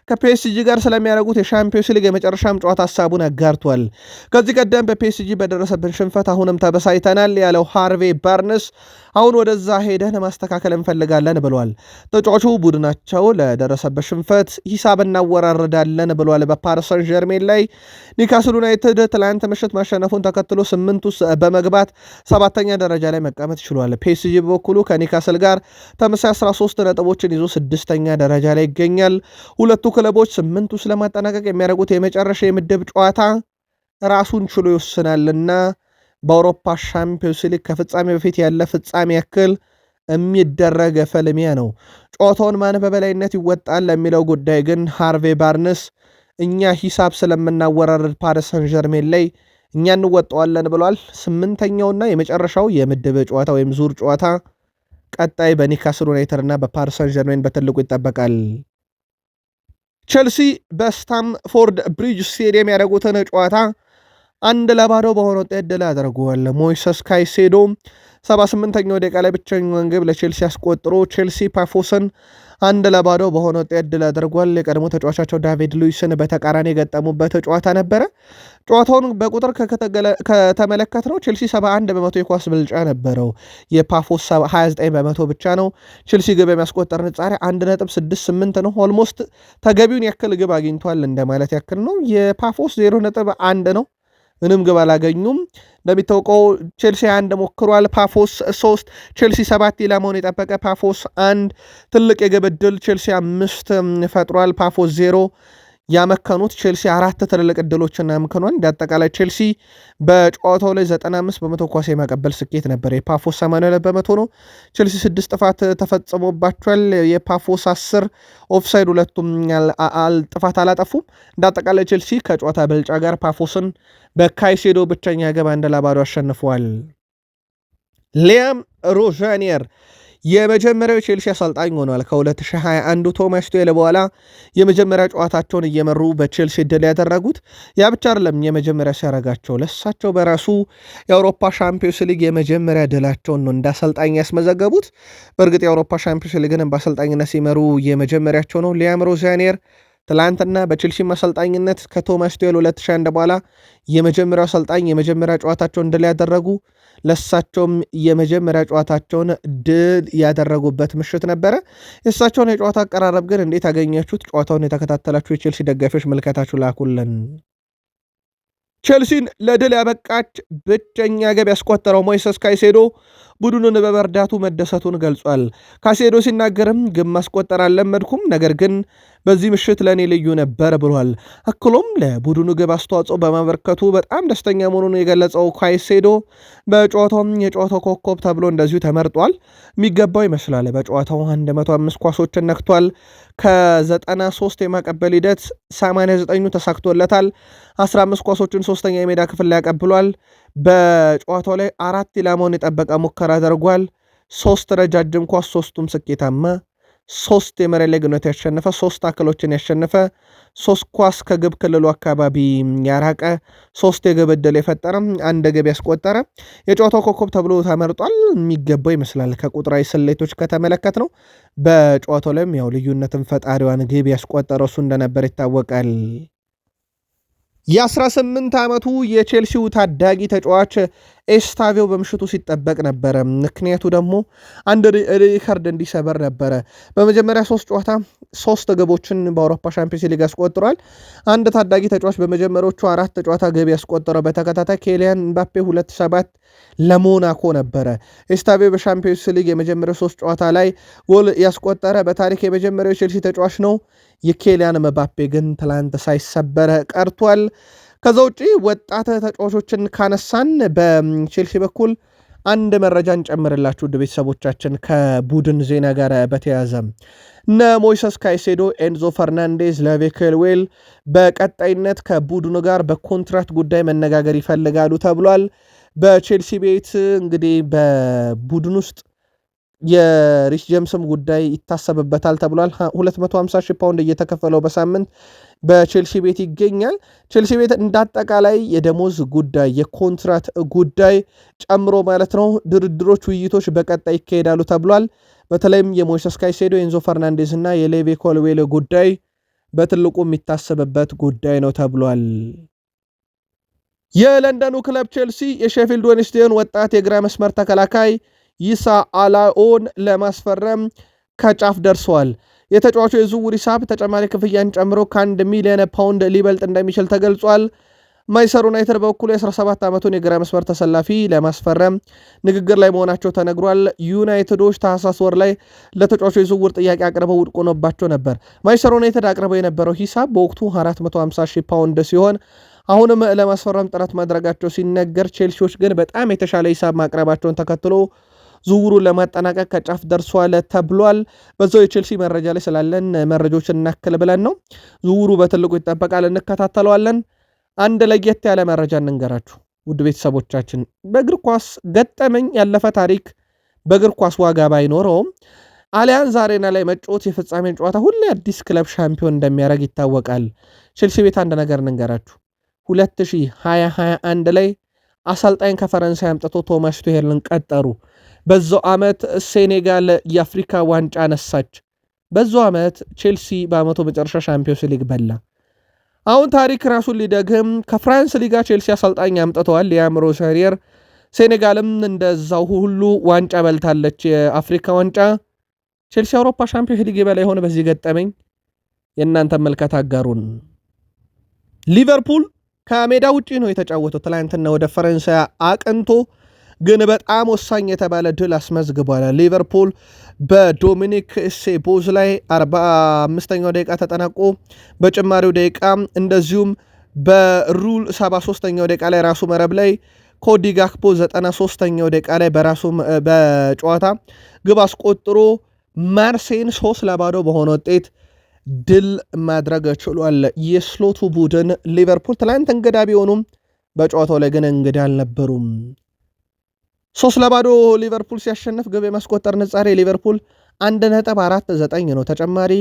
ከፒኤስጂ ጋር ስለሚያደርጉት የሻምፒዮንስ ሊግ የመጨረሻም ጨዋታ ሀሳቡን አጋርቷል። ከዚህ ቀደም በፒኤስጂ በደረሰብን ሽንፈት አሁንም ተበሳይተናል ያለው ሃርቬ ባርንስ አሁን ወደዛ ሄደን ማስተካከል እንፈልጋለን ብሏል። ተጫዋቹ ቡድናቸው ለደረሰበት ሽንፈት ሂሳብ እናወራርዳለን ብሏል። በፓሪስ ሰን ዠርሜን ላይ ኒካስል ዩናይትድ ትላንት ምሽት ማሸነፉን ተከትሎ 8 ውስጥ በመግባት 7ኛ ደረጃ ላይ መቀመጥ ችሏል። ፒኤስጂ በበኩሉ ከኒካስል ጋር ተመሳሳይ 13 ነጥቦችን ይዞ 6ኛ ደረጃ ላይ ይገኛል። ሁለቱ ክለቦች 8ቱ ስለማጠናቀቅ የሚያደርጉት የመጨረሻ የምድብ ጨዋታ ራሱን ችሎ ይወስናልና በአውሮፓ ሻምፒዮንስ ሊግ ከፍጻሜ በፊት ያለ ፍጻሜ ያክል የሚደረግ ፍልሚያ ነው። ጨዋታውን ማን በበላይነት ይወጣል ለሚለው ጉዳይ ግን ሃርቬ ባርንስ እኛ ሂሳብ ስለምናወራረድ ፓሪስ ሰን ዠርሜን ላይ እኛ እንወጣዋለን ብሏል። 8ኛውና የመጨረሻው የምድብ ጨዋታ ወይም ዙር ጨዋታ ቀጣይ በኒካስል ዩናይትድ እና በፓሪስ ሰን ዠርሜን በትልቁ ይጠበቃል። ቼልሲ በስታምፎርድ ብሪጅ ስቴዲየም ያደረጉትን ጨዋታ 1-0 በሆነ ውጤት ድል አድርገዋል። ሞይሰስ ካይሴዶ 78ኛው ደቂቃ ላይ ብቸኛውን ግብ ለቼልሲ አስቆጥሮ ቼልሲ ፓፎስን 1-0 በሆነ ውጤት ድል አድርጓል። የቀድሞ ተጫዋቻቸው ዳቪድ ሉዊስን በተቃራኒ የገጠሙበት ጨዋታ ነበረ። ጨዋታውን በቁጥር ከተመለከትነው ቼልሲ 71 በመቶ የኳስ ብልጫ ነበረው። የፓፎስ 29 በመቶ ብቻ ነው። ቼልሲ ግብ የሚያስቆጠር ንጻሬ 1.68 ነው። ኦልሞስት ተገቢውን ያክል ግብ አግኝቷል እንደማለት ያክል ነው። የፓፎስ 0.1 ነው። ምንም ግብ አላገኙም። እንደሚታወቀው ቼልሲ 1 ሞክሯል፣ ፓፎስ 3፣ ቼልሲ 7 ኢላማውን የጠበቀ ፓፎስ 1። ትልቅ የግብ ዕድል ቼልሲ 5 ፈጥሯል፣ ፓፎስ 0 ያመከኑት። ቼልሲ 4 ትልልቅ ዕድሎችን አምክኗል። እንዳጠቃላይ ቼልሲ በጨዋታው ላይ 95 በመቶ ኳስ የማቀበል ስኬት ነበር። የፓፎስ 82 በመቶ ነው። ቼልሲ 6 ጥፋት ተፈጽሞባቸዋል። የፓፎስ 10 ኦፍሳይድ፣ ሁለቱም ጥፋት አላጠፉም። እንዳጠቃላይ ቼልሲ ከጨዋታ ብልጫ ጋር ፓፎስን በካይሴዶ ብቸኛ ግብ 1-0 አሸንፏል። ሊያም ሮዣኒየር የመጀመሪያው ቼልሲ አሰልጣኝ ሆኗል። ከ2021 ቶማስ ቱዌል በኋላ የመጀመሪያ ጨዋታቸውን እየመሩ በቼልሲ ድል ያደረጉት ያ ብቻ አይደለም። የመጀመሪያ ሲያረጋቸው ለሳቸው በራሱ የአውሮፓ ሻምፒዮንስ ሊግ የመጀመሪያ ድላቸውን ነው እንዳሰልጣኝ ያስመዘገቡት። በእርግጥ የአውሮፓ ሻምፒዮንስ ሊግን በአሰልጣኝነት ሲመሩ የመጀመሪያቸው ነው። ሊያም ሮዣኒየር ትላንትና በቼልሲ አሰልጣኝነት ከቶማስ ቱዌል 2001 በኋላ የመጀመሪያው አሰልጣኝ የመጀመሪያ ጨዋታቸውን ድል ያደረጉ፣ ለሳቸውም የመጀመሪያ ጨዋታቸውን ድል ያደረጉበት ምሽት ነበረ። የእሳቸውን የጨዋታ አቀራረብ ግን እንዴት አገኛችሁት? ጨዋታውን የተከታተላችሁ የቼልሲ ደጋፊዎች መልከታችሁ ላኩልን። ቼልሲን ለድል ያበቃች ብቸኛ ግብ ያስቆጠረው ሞይሰስ ካይሴዶ ቡድኑን በመርዳቱ መደሰቱን ገልጿል። ካይሴዶ ሲናገርም ግብ ማስቆጠር አልለመድኩም፣ ነገር ግን በዚህ ምሽት ለእኔ ልዩ ነበር ብሏል። አክሎም ለቡድኑ ግብ አስተዋጽኦ በማበርከቱ በጣም ደስተኛ መሆኑን የገለጸው ካይሴዶ በጨዋታውም የጨዋታው ኮከብ ተብሎ እንደዚሁ ተመርጧል። የሚገባው ይመስላል። በጨዋታው 105 ኳሶችን ነክቷል። ከ93 የማቀበል ሂደት 89ኙ ተሳክቶለታል። 15 ኳሶችን ሶስተኛ የሜዳ ክፍል ላይ ያቀብሏል። በጨዋታው ላይ 4 ኢላማውን የጠበቀ ሙከራ አድርጓል። 3 ረጃጅም ኳስ፣ 3ቱም ስኬታማ፣ 3 የመሬት ላይ ግንኙነት ያሸነፈ፣ 3 ታክሎችን ያሸነፈ፣ 3 ኳስ ከግብ ክልሉ አካባቢ ያራቀ፣ 3 የግብ ዕድል የፈጠረ፣ 1 ግብ ያስቆጠረ የጨዋታው ኮከብ ተብሎ ተመርጧል። የሚገባው ይመስላል። ከቁጥራዊ ስሌቶች ከተመለከት ነው በጨዋታው ላይም ያው ልዩነትን ፈጣሪዋን ግብ ያስቆጠረው እሱ እንደነበር ይታወቃል። የ18 ዓመቱ የቼልሲው ታዳጊ ተጫዋች ኤስታቪዮ በምሽቱ ሲጠበቅ ነበረ። ምክንያቱ ደግሞ አንድ ሪከርድ እንዲሰበር ነበረ። በመጀመሪያ 3 ጨዋታ 3 ግቦችን በአውሮፓ ሻምፒዮንስ ሊግ ያስቆጥሯል። አንድ ታዳጊ ተጫዋች በመጀመሪያዎቹ 4 ጨዋታ ግብ ያስቆጠረው በተከታታይ ኬሊያን ምባፔ 2-7 ለሞናኮ ነበረ። ኤስታቪዮ በሻምፒዮንስ ሊግ የመጀመሪያው 3 ጨዋታ ላይ ጎል ያስቆጠረ በታሪክ የመጀመሪያው ቼልሲ ተጫዋች ነው። የኬሊያን ምባፔ ግን ትላንት ሳይሰበረ ቀርቷል። ከዛ ውጪ ወጣት ተጫዋቾችን ካነሳን በቼልሲ በኩል አንድ መረጃ እንጨምርላችሁ ውድ ቤተሰቦቻችን። ከቡድን ዜና ጋር በተያያዘ እነ ሞይሰስ ካይሴዶ፣ ኤንዞ ፈርናንዴዝ፣ ሌቪ ኮልዊል በቀጣይነት ከቡድኑ ጋር በኮንትራት ጉዳይ መነጋገር ይፈልጋሉ ተብሏል። በቼልሲ ቤት እንግዲህ በቡድን ውስጥ የሪስ ጀምስም ጉዳይ ይታሰብበታል ተብሏል። 250 ሺህ ፓውንድ እየተከፈለው በሳምንት በቼልሲ ቤት ይገኛል። ቼልሲ ቤት እንዳጠቃላይ የደሞዝ ጉዳይ፣ የኮንትራት ጉዳይ ጨምሮ ማለት ነው ድርድሮች፣ ውይይቶች በቀጣይ ይካሄዳሉ ተብሏል። በተለይም የሞይሰስ ካይሴዶ፣ ኤንዞ ፈርናንዴዝ እና የሌቪ ኮልዊል ጉዳይ በትልቁ የሚታሰብበት ጉዳይ ነው ተብሏል። የለንደኑ ክለብ ቼልሲ የሼፊልድ ዌድnesdayን ወጣት የግራ መስመር ተከላካይ ይሳ አላኦን ለማስፈረም ከጫፍ ደርሰዋል። የተጫዋቹ የዝውውር ሂሳብ ተጨማሪ ክፍያን ጨምሮ ከ1 ሚሊዮን ፓውንድ ሊበልጥ እንደሚችል ተገልጿል። ማንቸስተር ዩናይትድ በበኩሉ የ17 ዓመቱን የግራ መስመር ተሰላፊ ለማስፈረም ንግግር ላይ መሆናቸው ተነግሯል። ዩናይትዶች ታህሳስ ወር ላይ ለተጫዋቹ የዝውውር ጥያቄ አቅርበው ውድቅ ሆኖባቸው ነበር። ማንቸስተር ዩናይትድ አቅርበው የነበረው ሂሳብ በወቅቱ 450,000 ፓውንድ ሲሆን አሁንም ለማስፈረም ጥረት ማድረጋቸው ሲነገር፣ ቼልሲዎች ግን በጣም የተሻለ ሂሳብ ማቅረባቸውን ተከትሎ ዝውውሩን ለማጠናቀቅ ከጫፍ ደርሷል ተብሏል። በዛው የቼልሲ መረጃ ላይ ስላለን መረጃዎች እናክል ብለን ነው። ዝውውሩ በትልቁ ይጠበቃል፣ እንከታተለዋለን። አንድ ለየት ያለ መረጃ እንንገራችሁ ውድ ቤተሰቦቻችን። በእግር ኳስ ገጠመኝ ያለፈ ታሪክ በእግር ኳስ ዋጋ ባይኖረውም አሊያንዝ አሬና ላይ መጫወት የፍጻሜን ጨዋታ ሁሌ አዲስ ክለብ ሻምፒዮን እንደሚያደርግ ይታወቃል። ቼልሲ ቤት አንድ ነገር እንንገራችሁ። 2021 ላይ አሰልጣኝ ከፈረንሳይ አምጥቶ ቶማስ ቱሄልን ቀጠሩ። በዛው ዓመት ሴኔጋል የአፍሪካ ዋንጫ ነሳች። በዛው ዓመት ቼልሲ በዓመቱ መጨረሻ ሻምፒዮንስ ሊግ በላ። አሁን ታሪክ ራሱን ሊደግም ከፍራንስ ሊጋ ቼልሲ አሰልጣኝ አምጥተዋል፣ የአእምሮ ሰሪየር። ሴኔጋልም እንደዛው ሁሉ ዋንጫ በልታለች፣ የአፍሪካ ዋንጫ። ቼልሲ አውሮፓ ሻምፒዮንስ ሊግ በላይ ሆነ። በዚህ ገጠመኝ የእናንተ መልከት አጋሩን። ሊቨርፑል ከሜዳ ውጪ ነው የተጫወተው። ትላንትና ወደ ፈረንሳይ አቅንቶ ግን በጣም ወሳኝ የተባለ ድል አስመዝግቧል። ሊቨርፑል በዶሚኒክ ሴቦዝ ላይ 45ኛው ደቂቃ ተጠናቆ በጭማሪው ደቂቃ እንደዚሁም በሩል 73ኛው ደቂቃ ላይ ራሱ መረብ ላይ ኮዲ ጋክፖ 93ኛው ደቂቃ ላይ በራሱ በጨዋታ ግብ አስቆጥሮ ማርሴይን 3-0 በሆነ ውጤት ድል ማድረግ ችሏል። የስሎቱ ቡድን ሊቨርፑል ትላንት እንግዳ ቢሆኑም በጨዋታው ላይ ግን እንግዳ አልነበሩም። 3-0 ሊቨርፑል ሲያሸንፍ ግብ የማስቆጠር ንጻሬ ሊቨርፑል 1.49 ነው። ተጨማሪ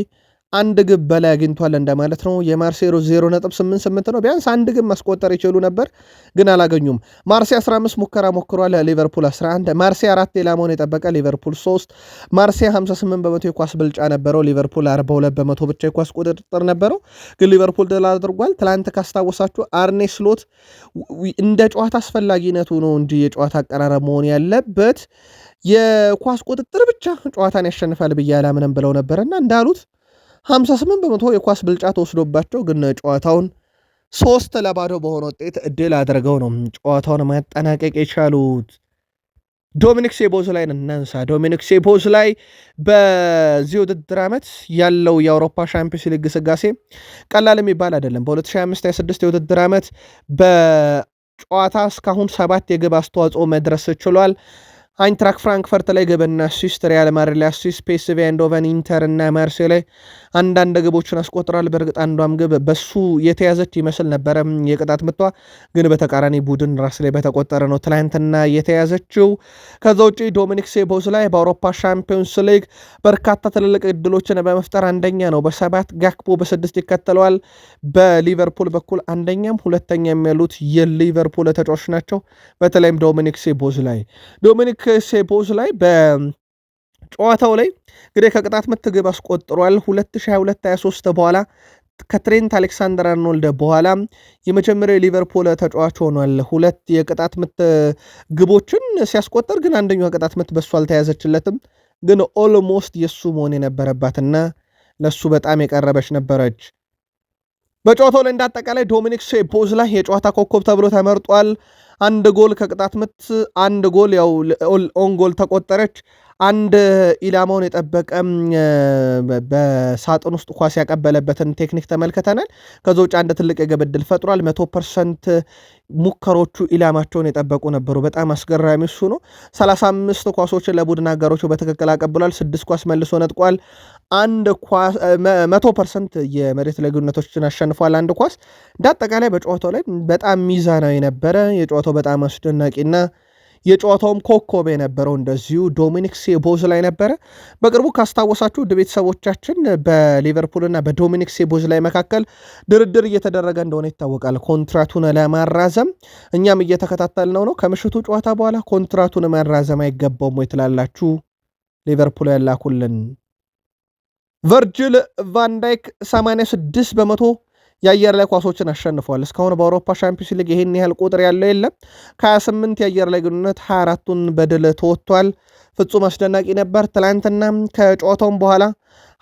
አንድ ግብ በላይ አግኝቷል እንደማለት ነው። የማርሴሎ 0.88 ነው። ቢያንስ አንድ ግብ ማስቆጠር ይችሉ ነበር ግን አላገኙም። ማርሴ 15 ሙከራ ሞክሯል፣ ሊቨርፑል 11። ማርሴ 4 ኢላማውን የጠበቀ ሊቨርፑል 3። ማርሴ 58 በመቶ የኳስ ብልጫ ነበረው፣ ሊቨርፑል 42 በመቶ ብቻ የኳስ ቁጥጥር ነበረው። ግን ሊቨርፑል ድል አድርጓል። ትላንት ካስታወሳችሁ አርኔ ስሎት እንደ ጨዋታ አስፈላጊነቱ ነው እንጂ የጨዋታ አቀራረብ መሆን ያለበት የኳስ ቁጥጥር ብቻ ጨዋታን ያሸንፋል ብዬ አላምንም ብለው ነበርና እንዳሉት 58 በመቶ የኳስ ብልጫ ተወስዶባቸው ግን ጨዋታውን 3-0 በሆነ ውጤት ድል አድርገው ነው ጨዋታውን ማጠናቀቅ የቻሉት። ዶሚኒክ ሴቦዝ ላይ እናንሳ። ዶሚኒክ ሴቦዝ ላይ በዚህ ውድድር ዓመት ያለው የአውሮፓ ሻምፒዮንስ ሊግ ግስጋሴ ቀላል የሚባል አይደለም። በ2025/26 የውድድር ዓመት በጨዋታ እስካሁን 7 የግብ አስተዋጽኦ መድረስ ችሏል። አይንትራክ ፍራንክፈርት ላይ ግብና አሲስት፣ ሪያል ማድሪድ ላይ አሲስት፣ ፒኤስቪ አይንድሆቨን፣ ኢንተር እና ማርሴይ ላይ አንዳንድ ግቦችን አስቆጥሯል። በእርግጥ አንዷም ግብ በሱ የተያዘች ይመስል ነበረ የቅጣት ምቷ፣ ግን በተቃራኒ ቡድን ራስ ላይ በተቆጠረ ነው ትላንትና የተያዘችው። ከዛ ውጭ ዶሚኒክ ሴቦዝ ላይ በአውሮፓ ሻምፒዮንስ ሊግ በርካታ ትልልቅ እድሎችን በመፍጠር አንደኛ ነው በ7፣ ጋክፖ በ6 ይከተለዋል። በሊቨርፑል በኩል አንደኛም ሁለተኛም ያሉት የሊቨርፑል ተጫዋቾች ናቸው። በተለይም ዶሚኒክ ሴቦዝ ላይ በጨዋታው ላይ እንግዲህ ከቅጣት ምት ግብ አስቆጥሯል። 2022/23 በኋላ ከትሬንት አሌክሳንደር አርኖልድ በኋላ የመጀመሪያው የሊቨርፑል ተጫዋች ሆኗል። 2 የቅጣት ምት ግቦችን ሲያስቆጠር ግን አንደኛው ቅጣት ምት በሱ አልተያዘችለትም። ግን ኦልሞስት የሱ መሆን የነበረባትና ለሱ በጣም የቀረበች ነበረች። በጨዋታው ላይ እንዳጠቃላይ ዶሚኒክ ሴቦዝ ላይ የጨዋታ ኮከብ ተብሎ ተመርጧል። 1 ጎል ከቅጣት ምት፣ 1 ጎል ያው ኦን ጎል ተቆጠረች። 1 ኢላማውን የጠበቀ በሳጥን ውስጥ ኳስ ያቀበለበትን ቴክኒክ ተመልክተናል። ከዛ ውጭ 1 ትልቅ የግብ ዕድል ፈጥሯል። 100% ሙከሮቹ ኢላማቸውን የጠበቁ ነበሩ። በጣም አስገራሚ እሱ ነው። 35 ኳሶችን ለቡድን አጋሮቹ በትክክል አቀብሏል። 6 ኳስ መልሶ ነጥቋል። 100% የመሬት ልዩነቶችን አሸንፏል። 1 ኳስ እንዳጠቃላይ በጨዋታው ላይ በጣም ሚዛናዊ ነበረ። የጨዋታው በጣም አስደናቂና የጨዋታውም ኮከብ የነበረው እንደዚሁ ዶሚኒክ ሴቦዝ ላይ ነበረ። በቅርቡ ካስታወሳችሁ ውድ ቤተሰቦቻችን በሊቨርፑልና በዶሚኒክ ሴቦዝ ላይ መካከል ድርድር እየተደረገ እንደሆነ ይታወቃል፣ ኮንትራቱን ለማራዘም። እኛም እየተከታተልነው ነው። ከምሽቱ ጨዋታ በኋላ ኮንትራቱን ማራዘም አይገባውም ወይ ትላላችሁ? ሊቨርፑል ያላኩልን ቨርጅል ቫንዳይክ 86 በመቶ የአየር ላይ ኳሶችን አሸንፏል። እስካሁን በአውሮፓ ሻምፒዮንስ ሊግ ይህን ያህል ቁጥር ያለው የለም። ከ28 የአየር ላይ ግንኙነት 24ቱን በድል ተወጥቷል። ፍጹም አስደናቂ ነበር። ትላንትና ከጨዋታውም በኋላ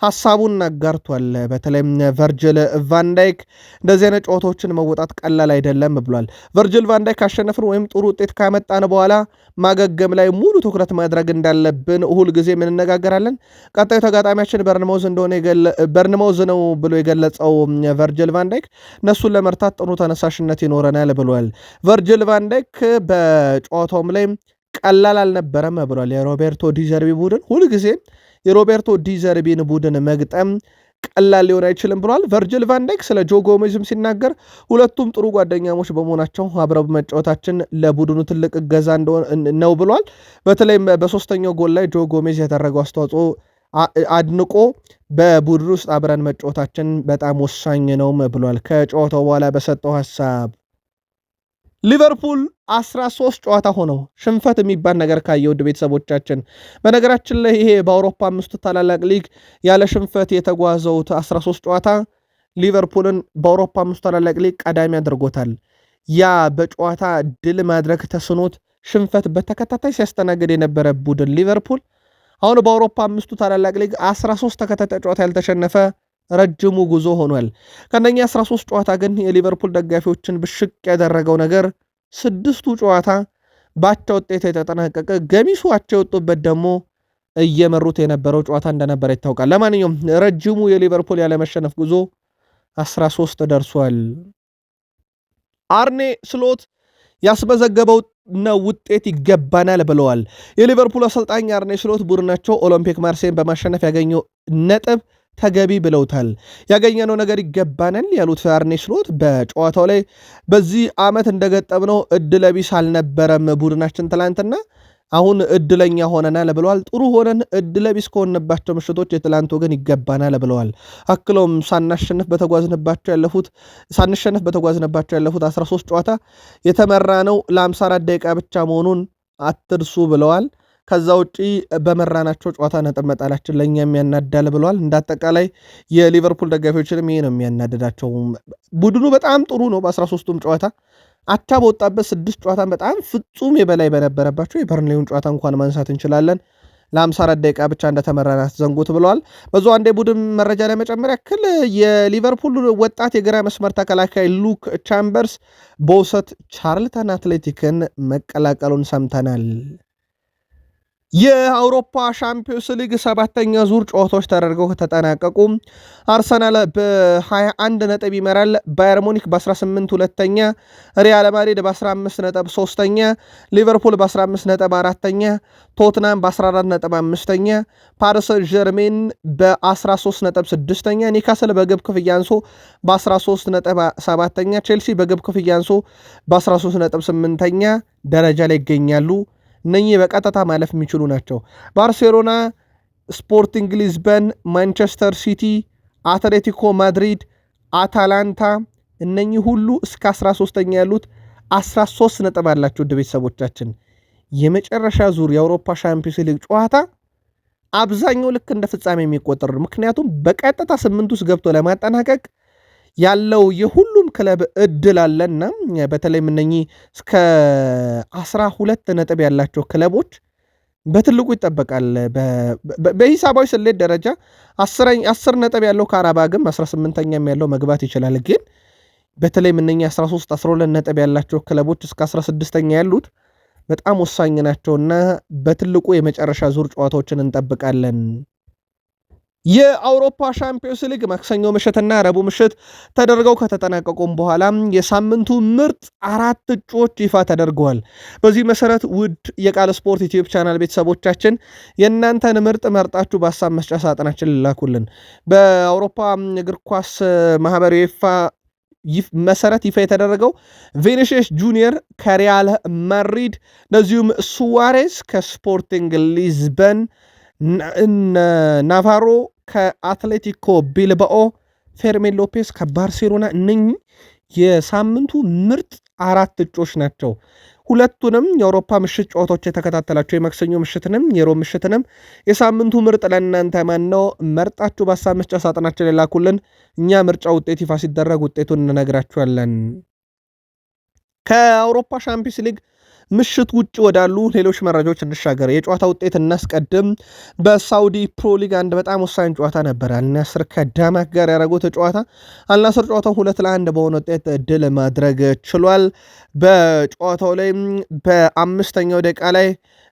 ሐሳቡን አጋርቷል። በተለይም ቨርጅል ቫንዳይክ እንደዚህ አይነት ጨዋታዎችን መወጣት ቀላል አይደለም ብሏል። ቨርጅል ቫንዳይክ ካሸነፍን ወይም ጥሩ ውጤት ካመጣን በኋላ ማገገም ላይ ሙሉ ትኩረት ማድረግ እንዳለብን ሁል ጊዜ እንነጋገራለን። ቀጣዩ ተጋጣሚያችን በርንማውዝ ነው ብሎ የገለጸው ቨርጅል ቫንዳይክ እነሱን ለመርታት ጥሩ ተነሳሽነት ይኖረናል ብሏል። ቨርጅል ቫንዳይክ በጨዋታውም ላይ ቀላል አልነበረም ብሏል። የሮቤርቶ ዲዘርቢ ቡድን ሁልጊዜ የሮቤርቶ ዲዘርቢን ቡድን መግጠም ቀላል ሊሆን አይችልም ብሏል። ቨርጅል ቫንዳይክ ስለ ጆ ጎሜዝም ሲናገር ሁለቱም ጥሩ ጓደኛሞች በመሆናቸው አብረው መጫወታችን ለቡድኑ ትልቅ እገዛ ነው ብሏል። በተለይም በሶስተኛው ጎል ላይ ጆ ጎሜዝ ያደረገው አስተዋጽኦ አድንቆ በቡድኑ ውስጥ አብረን መጫወታችን በጣም ወሳኝ ነው ብሏል። ከጨዋታው በኋላ በሰጠው ሐሳብ ሊቨርፑል 13 ጨዋታ ሆነው ሽንፈት የሚባል ነገር ካየ ውድ ቤተሰቦቻችን፣ በነገራችን ላይ ይሄ በአውሮፓ አምስቱ ታላላቅ ሊግ ያለ ሽንፈት የተጓዘው 13 ጨዋታ ሊቨርፑልን በአውሮፓ አምስቱ ታላላቅ ሊግ ቀዳሚ አድርጎታል። ያ በጨዋታ ድል ማድረግ ተስኖት ሽንፈት በተከታታይ ሲያስተናግድ የነበረ ቡድን ሊቨርፑል አሁን በአውሮፓ አምስቱ ታላላቅ ሊግ 13 ተከታታይ ጨዋታ ያልተሸነፈ ረጅሙ ጉዞ ሆኗል። ከነኛ 13 ጨዋታ ግን የሊቨርፑል ደጋፊዎችን ብሽቅ ያደረገው ነገር 6ቱ ጨዋታ ባቻ ውጤት የተጠናቀቀ፣ ገሚሱ አቻ የወጡበት ደግሞ እየመሩት የነበረው ጨዋታ እንደነበረ ይታወቃል። ለማንኛውም ረጅሙ የሊቨርፑል ያለመሸነፍ ጉዞ 13 ደርሷል። አርኔ ስሎት ያስመዘገበው ነው ውጤት ይገባናል ብለዋል። የሊቨርፑል አሰልጣኝ አርኔ ስሎት ቡድናቸው ኦሎምፒክ ማርሴይን በማሸነፍ ያገኘው ነጥብ ተገቢ ብለውታል። ያገኘነው ነገር ይገባናል ያሉት አርኔ ስሎት በጨዋታው ላይ በዚህ ዓመት እንደገጠምነው እድለቢስ አልነበረም ቡድናችን ትላንትና፣ አሁን እድለኛ ሆነናል ብለዋል። ጥሩ ሆነን እድለቢስ ከሆነባቸው ምሽቶች የትላንቱ ግን ይገባናል ብለዋል። አክለውም ሳንሸነፍ በተጓዝንባቸው ያለፉት 13 ጨዋታ የተመራ ነው ለ54 ደቂቃ ብቻ መሆኑን አትርሱ ብለዋል። ከዛ ውጪ በመራናቸው ጨዋታ ነጥብ መጣላችን ለእኛ የሚያናዳል ብለዋል። እንዳጠቃላይ የሊቨርፑል ደጋፊዎችንም ይሄ ነው የሚያናድዳቸው። ቡድኑ በጣም ጥሩ ነው። በ13ቱም ጨዋታ አቻ በወጣበት 6 ጨዋታ በጣም ፍጹም የበላይ በነበረባቸው የበርንሌውን ጨዋታ እንኳን ማንሳት እንችላለን። ለ54 ደቂቃ ብቻ እንደተመራናት ዘንጉት ብለዋል። በዙ አንድ የቡድን መረጃ ለመጨመር ያክል የሊቨርፑል ወጣት የግራ መስመር ተከላካይ ሉክ ቻምበርስ በውሰት ቻርልተን አትሌቲክን መቀላቀሉን ሰምተናል። የአውሮፓ ሻምፒዮንስ ሊግ 7ኛ ዙር ጨዋታዎች ተደርገው ከተጠናቀቁ አርሰናል በ21 ነጥብ ይመራል። ባየር ሙኒክ በ18 ሁለተኛ፣ ሪያል ማድሪድ በ15 ነጥብ ሶስተኛ፣ ሊቨርፑል በ15 ነጥብ አራተኛ፣ ቶትናም በ14 ነጥብ አምስተኛ፣ ፓሪስ ጀርሜን በ13 ነጥብ ስድስተኛ፣ ኒካስል በግብ ክፍያ አንሶ በ13 ነጥብ ሰባተኛ፣ ቼልሲ በግብ ክፍያ አንሶ በ13 ነጥብ ስምንተኛ ደረጃ ላይ ይገኛሉ። እነኚህ በቀጥታ ማለፍ የሚችሉ ናቸው። ባርሴሎና፣ ስፖርቲንግ ሊዝበን፣ ማንቸስተር ሲቲ፣ አትሌቲኮ ማድሪድ፣ አታላንታ እነኚህ ሁሉ እስከ 13ኛ ያሉት 13 ነጥብ አላቸው። ውድ ቤተሰቦቻችን የመጨረሻ ዙር የአውሮፓ ሻምፒዮንስ ሊግ ጨዋታ አብዛኛው ልክ እንደ ፍጻሜ የሚቆጠር ነው። ምክንያቱም በቀጥታ 8 ውስጥ ገብቶ ለማጠናቀቅ ያለው የሁሉም ክለብ እድል አለና በተለይም እነኚህ እስከ 12 ነጥብ ያላቸው ክለቦች በትልቁ ይጠበቃል። በሂሳባዊ ስሌት ደረጃ 10 ነጥብ ያለው ካራባግም 18ኛም ያለው መግባት ይችላል። ግን በተለይም እነኚህ 13 12 ነጥብ ያላቸው ክለቦች እስከ 16ኛ ያሉት በጣም ወሳኝ ናቸውና በትልቁ የመጨረሻ ዙር ጨዋታዎችን እንጠብቃለን። የአውሮፓ ሻምፒዮንስ ሊግ ማክሰኞ ምሽትና ረቡዕ ምሽት ተደርገው ከተጠናቀቁም በኋላ የሳምንቱ ምርጥ 4 እጩዎች ይፋ ተደርገዋል። በዚህ መሰረት ውድ የቃል ስፖርት ዩቲዩብ ቻናል ቤተሰቦቻችን የእናንተን ምርጥ መርጣችሁ በሀሳብ መስጫ ሳጥናችን ልላኩልን። በአውሮፓ እግር ኳስ ማህበር መሰረት ይፋ የተደረገው ቪኒሺየስ ጁኒየር ከሪያል ማድሪድ፣ እንደዚሁም ሱዋሬስ ከስፖርቲንግ ሊዝበን፣ ናቫሮ ከአትሌቲኮ ቢልባኦ፣ ፌርሚን ሎፔስ ከባርሴሎና እነኚህ የሳምንቱ ምርጥ 4 እጮች ናቸው። ሁለቱንም የአውሮፓ ምሽት ጨዋታዎች የተከታተላቸው የማክሰኞ ምሽትንም የሮብ ምሽትንም የሳምንቱ ምርጥ ለእናንተ ማን ነው መርጣችሁ በሀሳብ መስጫ ሳጥናችን የላኩልን። እኛ ምርጫ ውጤት ይፋ ሲደረግ ውጤቱን እንነግራችኋለን። ከአውሮፓ ሻምፒዮንስ ሊግ ምሽት ውጭ ወዳሉ ሌሎች መረጃዎች እንሻገር። የጨዋታ ውጤት እናስቀድም። በሳውዲ ፕሮ ሊግ አንድ በጣም ወሳኝ ጨዋታ ነበር። አልናስር ከዳማክ ጋር ያደረጉት ጨዋታ አልናስር ጨዋታው 2-1 በሆነ ውጤት ድል ማድረግ ችሏል። በጨዋታው ላይ በአምስተኛው ደቂቃ ላይ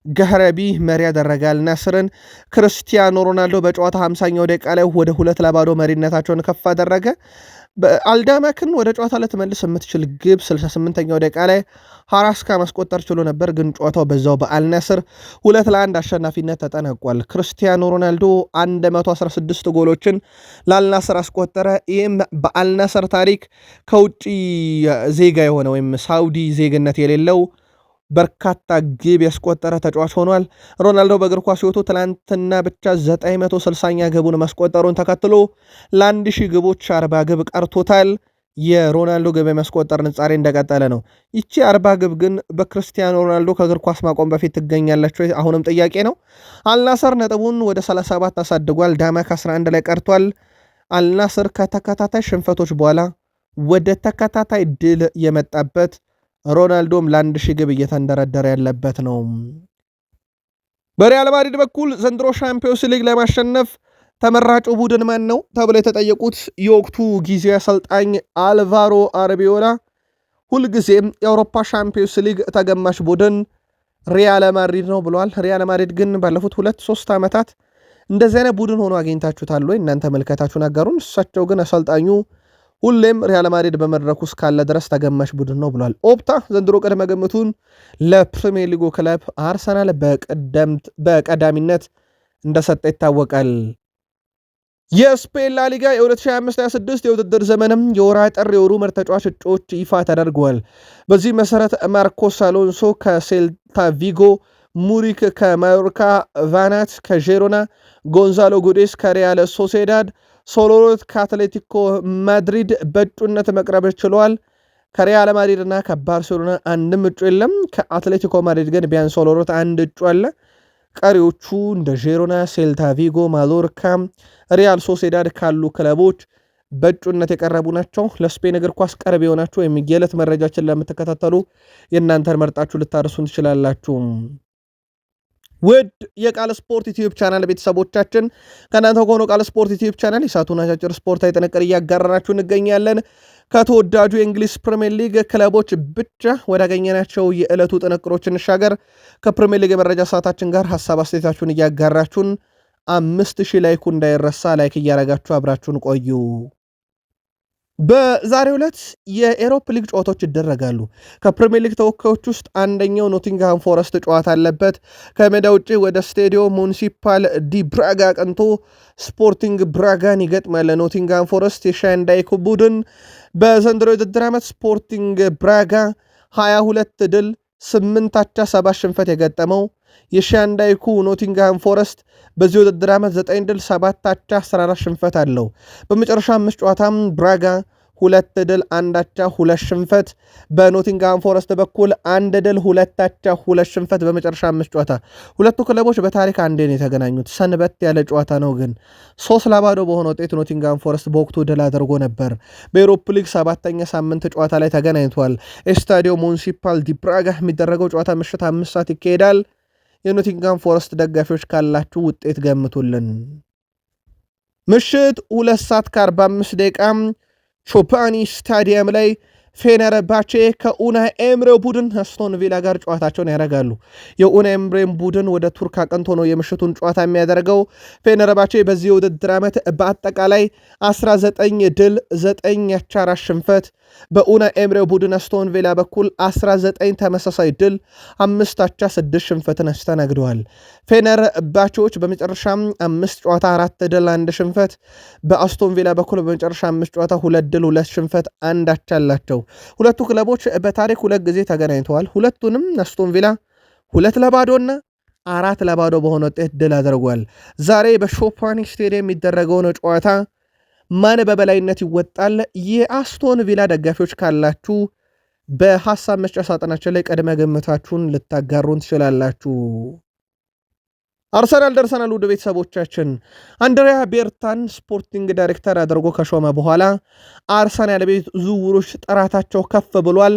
ገህረቢ መሪ ያደረገ አልናስርን ክርስቲያኖ ሮናልዶ በጨዋታ 50ኛው ደቂቃ ላይ ወደ 2-0 መሪነታቸውን ከፍ አደረገ። አልዳማክን ወደ ጨዋታ ልትመልስ የምትችል ግብ 68ኛው ደቂቃ ላይ ሃራስካ ማስቆጠር ችሎ ነበር፣ ግን ጨዋታው በዛው በአልናስር 2-1 አሸናፊነት ተጠናቋል። ክርስቲያኖ ሮናልዶ 116 ጎሎችን ለአልናስር አስቆጠረ። ይህም በአልናስር ታሪክ ከውጭ ዜጋ የሆነ ወይም ሳውዲ ዜግነት የሌለው በርካታ ግብ ያስቆጠረ ተጫዋች ሆኗል። ሮናልዶ በእግር ኳስ ሕይወቱ ትናንትና ብቻ 960ኛ ግቡን ማስቆጠሩን ተከትሎ ለ1000 ግቦች 40 ግብ ቀርቶታል። የሮናልዶ ግብ የማስቆጠር ንጻሬ እንደቀጠለ ነው። ይቺ 40 ግብ ግን በክርስቲያኖ ሮናልዶ ከእግር ኳስ ማቆም በፊት ትገኛለች ወይ? አሁንም ጥያቄ ነው። አልናስር ነጥቡን ወደ 37 አሳድጓል። ዳማክ 11 ላይ ቀርቷል። አልናስር ከተከታታይ ሽንፈቶች በኋላ ወደ ተከታታይ ድል የመጣበት ሮናልዶም ለ1000 ግብ እየተንደረደረ ያለበት ነው። በሪያል ማድሪድ በኩል ዘንድሮ ሻምፒዮንስ ሊግ ለማሸነፍ ተመራጩ ቡድን ማን ነው ተብለው የተጠየቁት የወቅቱ ጊዜያዊ አሰልጣኝ አልቫሮ አርቢዮላ ሁልጊዜም የአውሮፓ ሻምፒዮንስ ሊግ ተገማሽ ቡድን ሪያል ማድሪድ ነው ብለዋል። ሪያል ማድሪድ ግን ባለፉት 2-3 ዓመታት እንደዚህ አይነት ቡድን ሆኖ አግኝታችሁታል ወይ? እናንተ መልከታችሁን አጋሩን። እሳቸው ግን አሰልጣኙ ሁሌም ሪያል ማድሪድ በመድረኩ እስካለ ድረስ ተገማሽ ቡድን ነው ብሏል። ኦፕታ ዘንድሮ ቅድመ ግምቱን ለፕሪሚየር ሊጉ ክለብ አርሰናል በቀዳሚነት እንደሰጠ ይታወቃል። የስፔን ላሊጋ የ2025/26 የውድድር ዘመንም የወርሃ ጥር የሩመር ተጫዋች እጩዎች ይፋ ተደርገዋል። በዚህ መሰረት ማርኮስ አሎንሶ ከሴልታ ቪጎ፣ ሙሪክ ከማዮርካ፣ ቫናት ከጄሮና፣ ጎንዛሎ ጉዴስ ከሪያል ሶሴዳድ፣ ሶሎሮት ከአትሌቲኮ ማድሪድ በእጩነት መቅረብ ችለዋል። ከሪያል ማድሪድ እና ከባርሴሎና አንድም እጩ የለም። ከአትሌቲኮ ማድሪድ ግን ቢያንስ ሶሎሮት አንድ እጩ አለ። ቀሪዎቹ እንደ ጄሮና፣ ሴልታ ቪጎ፣ ማሎርካ፣ ሪያል ሶሴዳድ ካሉ ክለቦች በእጩነት የቀረቡ ናቸው። ለስፔን እግር ኳስ ቀረብ የሆናችሁ ወይም የዕለት መረጃችን ለምትከታተሉ የእናንተን መርጣችሁ ልታርሱን ትችላላችሁ። ውድ የቃል ስፖርት ዩቲዩብ ቻናል ቤተሰቦቻችን ከእናንተ ከሆነው ቃል ስፖርት ዩቲዩብ ቻናል የሳቱን አጫጭር ስፖርታዊ ጥንቅር እያጋራናችሁ እንገኛለን። ከተወዳጁ የእንግሊዝ ፕሪሚየር ሊግ ክለቦች ብቻ ወዳገኘናቸው የዕለቱ ጥንቅሮች እንሻገር። ከፕሪሚየር ሊግ የመረጃ ሰዓታችን ጋር ሀሳብ አስተያየታችሁን እያጋራችሁን 5000 ላይኩ እንዳይረሳ፣ ላይክ እያረጋችሁ አብራችሁን ቆዩ። በዛሬው ዕለት የኤሮፕ ሊግ ጨዋታዎች ይደረጋሉ። ከፕሪሚየር ሊግ ተወካዮች ውስጥ አንደኛው ኖቲንግሃም ፎረስት ጨዋታ አለበት። ከሜዳ ውጭ ወደ ስቴዲዮ ሙኒሲፓል ዲ ብራጋ ቀንቶ ስፖርቲንግ ብራጋን ይገጥማል። ኖቲንግሃም ፎረስት የሻንዳይክ ቡድን በዘንድሮ የውድድር ዓመት ስፖርቲንግ ብራጋ 22 ድል 8 አቻ 7 ሽንፈት የገጠመው የሻንዳይኩ ኖቲንግሃም ፎረስት በዚህ ውድድር ዓመት 9 ድል 7 አቻ 14 ሽንፈት አለው። በመጨረሻ 5 ጨዋታም ብራጋ 2 ድል 1 አቻ 2 ሽንፈት፣ በኖቲንግሃም ፎረስት በኩል 1 ድል 2 አቻ 2 ሽንፈት በመጨረሻ 5 ጨዋታ። ሁለቱ ክለቦች በታሪክ አንዴ ነው የተገናኙት። ሰንበት ያለ ጨዋታ ነው፣ ግን 3-0 በሆነ ውጤት ኖቲንግሃም ፎረስት በወቅቱ ድል አድርጎ ነበር። በኤሮፕ ሊግ 7ኛ ሳምንት ጨዋታ ላይ ተገናኝቷል። ኤስታዲዮ ሙኒሲፓል ዲ ብራጋ የሚደረገው ጨዋታ ምሽት 5 ሰዓት ይካሄዳል። የኖቲንግሃም ፎረስት ደጋፊዎች ካላችሁ ውጤት ገምቱልን። ምሽት 2 ሰዓት ከ45 ደቂቃ ቾፓኒ ስታዲየም ላይ ፌነርባቼ ከኡናይ ኤምሬው ቡድን አስቶን ቪላ ጋር ጨዋታቸውን ያደርጋሉ። የኡናይ ኤምሬም ቡድን ወደ ቱርክ አቅንቶ ነው የምሽቱን ጨዋታ የሚያደርገው። ፌነርባቼ በዚህ የውድድር ዓመት በአጠቃላይ 19 ድል 9 አቻ 4 ሽንፈት፣ በኡናይ ኤምሬው ቡድን አስቶን ቪላ በኩል 19 ተመሳሳይ ድል 5 አቻ 6 ሽንፈትን አስተናግደዋል። ፌነርባቼዎች በመጨረሻም 5 ጨዋታ 4 ድል 1 ሽንፈት፣ በአስቶን ቪላ በኩል በመጨረሻ 5 ጨዋታ 2 ድል 2 ሽንፈት 1 አቻ አላቸው። ሁለቱ ክለቦች በታሪክ 2 ጊዜ ተገናኝተዋል። ሁለቱንም አስቶን ቪላ 2-0 እና 4-0 በሆነ ውጤት ድል አድርጓል። ዛሬ በቾፓኒ ስቴዲየም የሚደረገውን ጨዋታ ማን በበላይነት ይወጣል? የአስቶን ቪላ ደጋፊዎች ካላችሁ በሐሳብ መስጫ ሳጥናችን ላይ ቀድመ ግምታችሁን ልታጋሩን ትችላላችሁ። አርሰናል ደርሰናል። ውድ ቤተሰቦቻችን አንድሪያ ቤርታን ስፖርቲንግ ዳይሬክተር አድርጎ ከሾመ በኋላ አርሰናል ቤት ዝውውሮች ጥራታቸው ከፍ ብሏል።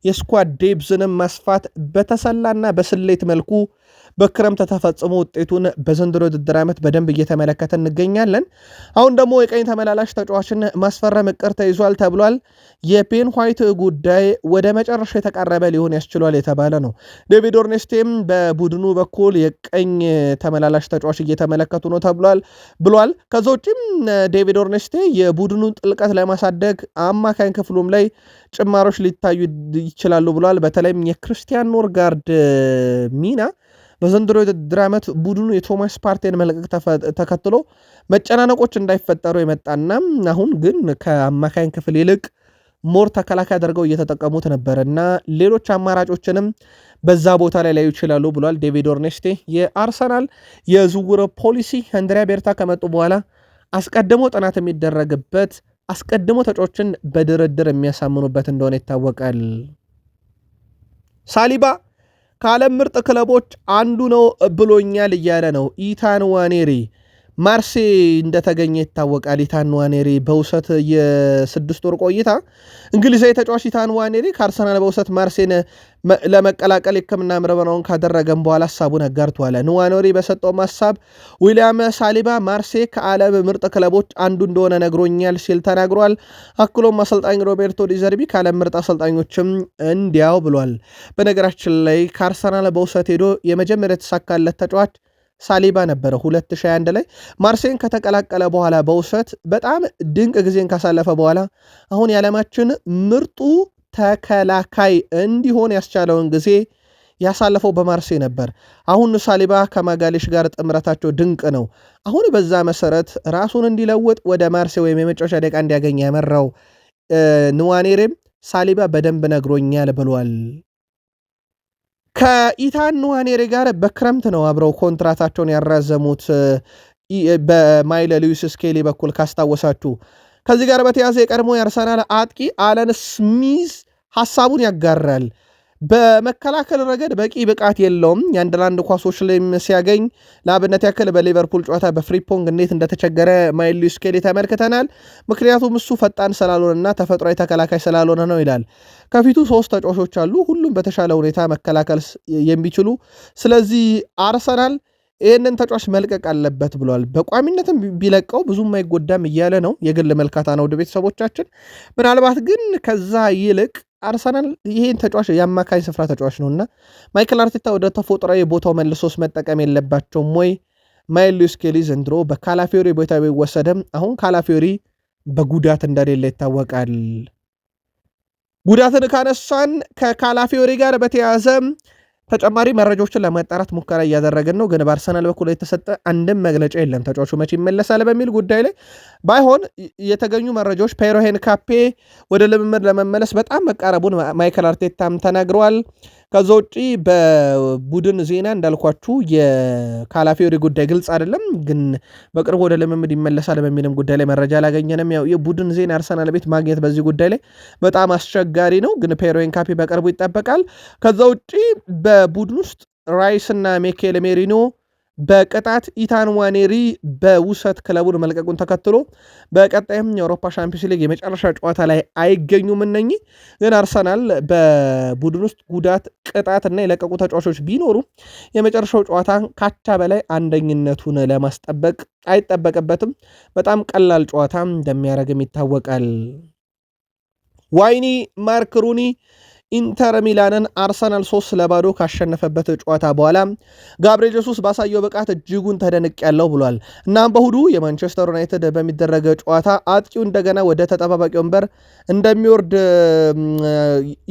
የስኳድ ዴብዝንም ማስፋት በተሰላና በስሌት መልኩ በክረምት ተፈጽሞ ውጤቱን በዘንድሮ ውድድር ዓመት በደንብ እየተመለከተ እንገኛለን። አሁን ደግሞ የቀኝ ተመላላሽ ተጫዋችን ማስፈረም እቅድ ተይዟል ተብሏል። የቤን ዋይት ጉዳይ ወደ መጨረሻ የተቃረበ ሊሆን ያስችሏል የተባለ ነው። ዴቪድ ኦርኔስቴም በቡድኑ በኩል የቀኝ ተመላላሽ ተጫዋች እየተመለከቱ ነው ብሏል። ከዛ ውጭም ዴቪድ ኦርኔስቴ የቡድኑን ጥልቀት ለማሳደግ አማካኝ ክፍሉም ላይ ጭማሮች ሊታዩ ይችላሉ ብሏል። በተለይም የክርስቲያን ኖርጋርድ ሚና በዘንድሮ የውድድር ዓመት ቡድኑ የቶማስ ፓርቴን መልቀቅ ተከትሎ መጨናነቆች እንዳይፈጠሩ የመጣና አሁን ግን ከአማካኝ ክፍል ይልቅ ሞር ተከላካይ አድርገው እየተጠቀሙት ነበር እና ሌሎች አማራጮችንም በዛ ቦታ ላይ ላዩ ይችላሉ ብሏል ዴቪድ ኦርኔስቴ። የአርሰናል የዝውውር ፖሊሲ አንድሪያ ቤርታ ከመጡ በኋላ አስቀድሞ ጥናት የሚደረግበት አስቀድሞ ተጫዋቾችን በድርድር የሚያሳምኑበት እንደሆነ ይታወቃል። ሳሊባ ከዓለም ምርጥ ክለቦች አንዱ ነው ብሎኛል እያለ ነው ኢታን ዋኔሪ። ማርሴ እንደተገኘ ይታወቃል። ኢታን ዋኔሪ በውሰት የ6 ወር ቆይታ እንግሊዛዊ ተጫዋች ኢታን ዋኔሪ ከአርሰናል በውሰት ማርሴን ለመቀላቀል የሕክምና ምርመራውን ካደረገም በኋላ ሀሳቡን አጋርቷል። ንዋኔሪ በሰጠው ሀሳብ ዊሊያም ሳሊባ ማርሴ ከዓለም ምርጥ ክለቦች አንዱ እንደሆነ ነግሮኛል ሲል ተናግሯል። አክሎም አሰልጣኝ ሮቤርቶ ዲዘርቢ ከዓለም ምርጥ አሰልጣኞችም እንዲያው ብሏል። በነገራችን ላይ ከአርሰናል በውሰት ሄዶ የመጀመሪያ የተሳካለት ተጫዋች ሳሊባ ነበረ 2021 ላይ ማርሴን ከተቀላቀለ በኋላ በውሰት በጣም ድንቅ ጊዜን ካሳለፈ በኋላ አሁን የዓለማችን ምርጡ ተከላካይ እንዲሆን ያስቻለውን ጊዜ ያሳለፈው በማርሴ ነበር። አሁን ሳሊባ ከማጋሌሽ ጋር ጥምረታቸው ድንቅ ነው። አሁን በዛ መሰረት ራሱን እንዲለውጥ ወደ ማርሴ ወይም የመጫወቻ ደቂቃ እንዲያገኝ ያመራው ንዋኔሬም ሳሊባ በደንብ ነግሮኛል ብሏል። ከኢታን ንዋኔሪ ጋር በክረምት ነው አብረው ኮንትራታቸውን ያራዘሙት በማይለ ሉዊስ ስኬሊ በኩል ካስታወሳችሁ። ከዚህ ጋር በተያዘ የቀድሞ የአርሰናል አጥቂ አለን ስሚዝ ሐሳቡን ያጋራል። በመከላከል ረገድ በቂ ብቃት የለውም። የአንድ ለአንድ ኳሶች ላይም ሲያገኝ ለአብነት ያክል በሊቨርፑል ጨዋታ በፍሪፖንግ እንዴት እንደተቸገረ ማይል ሉዊስ ስኬሊ ተመልክተናል። ምክንያቱም እሱ ፈጣን ስላልሆነና ተፈጥሯዊ ተከላካይ ስላልሆነ ነው ይላል። ከፊቱ 3 ተጫዋቾች አሉ፣ ሁሉም በተሻለ ሁኔታ መከላከል የሚችሉ። ስለዚህ አርሰናል ይህንን ተጫዋች መልቀቅ አለበት ብሏል። በቋሚነትም ቢለቀው ብዙም አይጎዳም እያለ ነው። የግል መልካታ ነው ወደ ቤተሰቦቻችን። ምናልባት ግን ከዛ ይልቅ አርሰናል ይሄን ተጫዋች የአማካኝ ስፍራ ተጫዋች ነውና ማይክል አርቴታ ወደ ተፎጥሯዊ ቦታው መልሶስ መጠቀም የለባቸውም ወይ? ማይል ሉዊስ ስኬሊ ዘንድሮ በካላፊዮሪ ቦታ ቢወሰደም አሁን ካላፊዮሪ በጉዳት እንደሌለ ይታወቃል። ጉዳትን ካነሳን ከካላፊዮሪ ጋር በተያያዘ ተጨማሪ መረጃዎችን ለማጣራት ሙከራ እያደረግን ነው። ግን በአርሰናል በኩል የተሰጠ አንድም መግለጫ የለም ተጫዋቹ መቼ ይመለሳል በሚል ጉዳይ ላይ። ባይሆን የተገኙ መረጃዎች ፔሮ ሄንካፔ ወደ ልምምድ ለመመለስ በጣም መቃረቡን ማይክል አርቴታም ተናግረዋል። ከዛ ውጪ በቡድን ዜና እንዳልኳችሁ የካላፊዮሪ ጉዳይ ግልጽ አይደለም፣ ግን በቅርቡ ወደ ልምምድ ይመለሳል በሚልም ጉዳይ ላይ መረጃ አላገኘንም። ያው የቡድን ዜና አርሰናል ቤት ማግኘት በዚህ ጉዳይ ላይ በጣም አስቸጋሪ ነው፣ ግን ፔሮ ሄንካፔ በቅርቡ ይጠበቃል። ከዛ ውጪ በቡድን ውስጥ ራይስ እና ሚኬል ሜሪኖ በቅጣት ኢታን ዋኔሪ በውሰት ክለቡን መልቀቁን ተከትሎ በቀጣይም የአውሮፓ ሻምፒዮንስ ሊግ የመጨረሻ ጨዋታ ላይ አይገኙም። እነኚህ ግን አርሰናል በቡድን ውስጥ ጉዳት፣ ቅጣት እና የለቀቁ ተጫዋቾች ቢኖሩ የመጨረሻው ጨዋታ ካቻ በላይ አንደኝነቱን ለማስጠበቅ አይጠበቅበትም። በጣም ቀላል ጨዋታ እንደሚያደርግም ይታወቃል። ዋይኒ ማርክ ሩኒ ኢንተር ሚላንን አርሰናል 3-0 ካሸነፈበት ጨዋታ በኋላ ጋብሪኤል ጄሱስ ባሳየው ብቃት እጅጉን ተደንቅ ያለው ብሏል። እናም በእሁዱ የማንቸስተር ዩናይትድ በሚደረገ ጨዋታ አጥቂው እንደገና ወደ ተጠባባቂ ወንበር እንደሚወርድ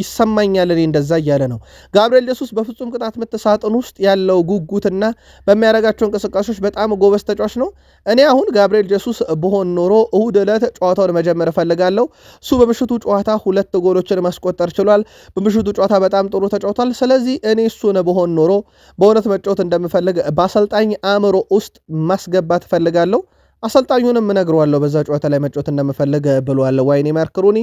ይሰማኛል እኔ እንደዛ እያለ ነው። ጋብሪኤል ጄሱስ በፍጹም ቅጣት ምት ሳጥን ውስጥ ያለው ጉጉትና በሚያደርጋቸው እንቅስቃሴዎች በጣም ጎበዝ ተጫዋች ነው። እኔ አሁን ጋብሪኤል ጄሱስ በሆን ኖሮ እሁድ ዕለት ጨዋታውን መጀመር እፈልጋለሁ። እሱ በምሽቱ ጨዋታ 2 ጎሎችን ማስቆጠር ችሏል። በምሽቱ ጨዋታ በጣም ጥሩ ተጫውቷል። ስለዚህ እኔ እሱን በሆን ኖሮ በእውነት መጫወት እንደምፈልግ በአሰልጣኝ አእምሮ ውስጥ ማስገባት እፈልጋለሁ። አሰልጣኙንም እነግረዋለሁ በዛ ጨዋታ ላይ መጫወት እንደምፈልግ ብሏል ዋይኒ ማርክ ሩኒ።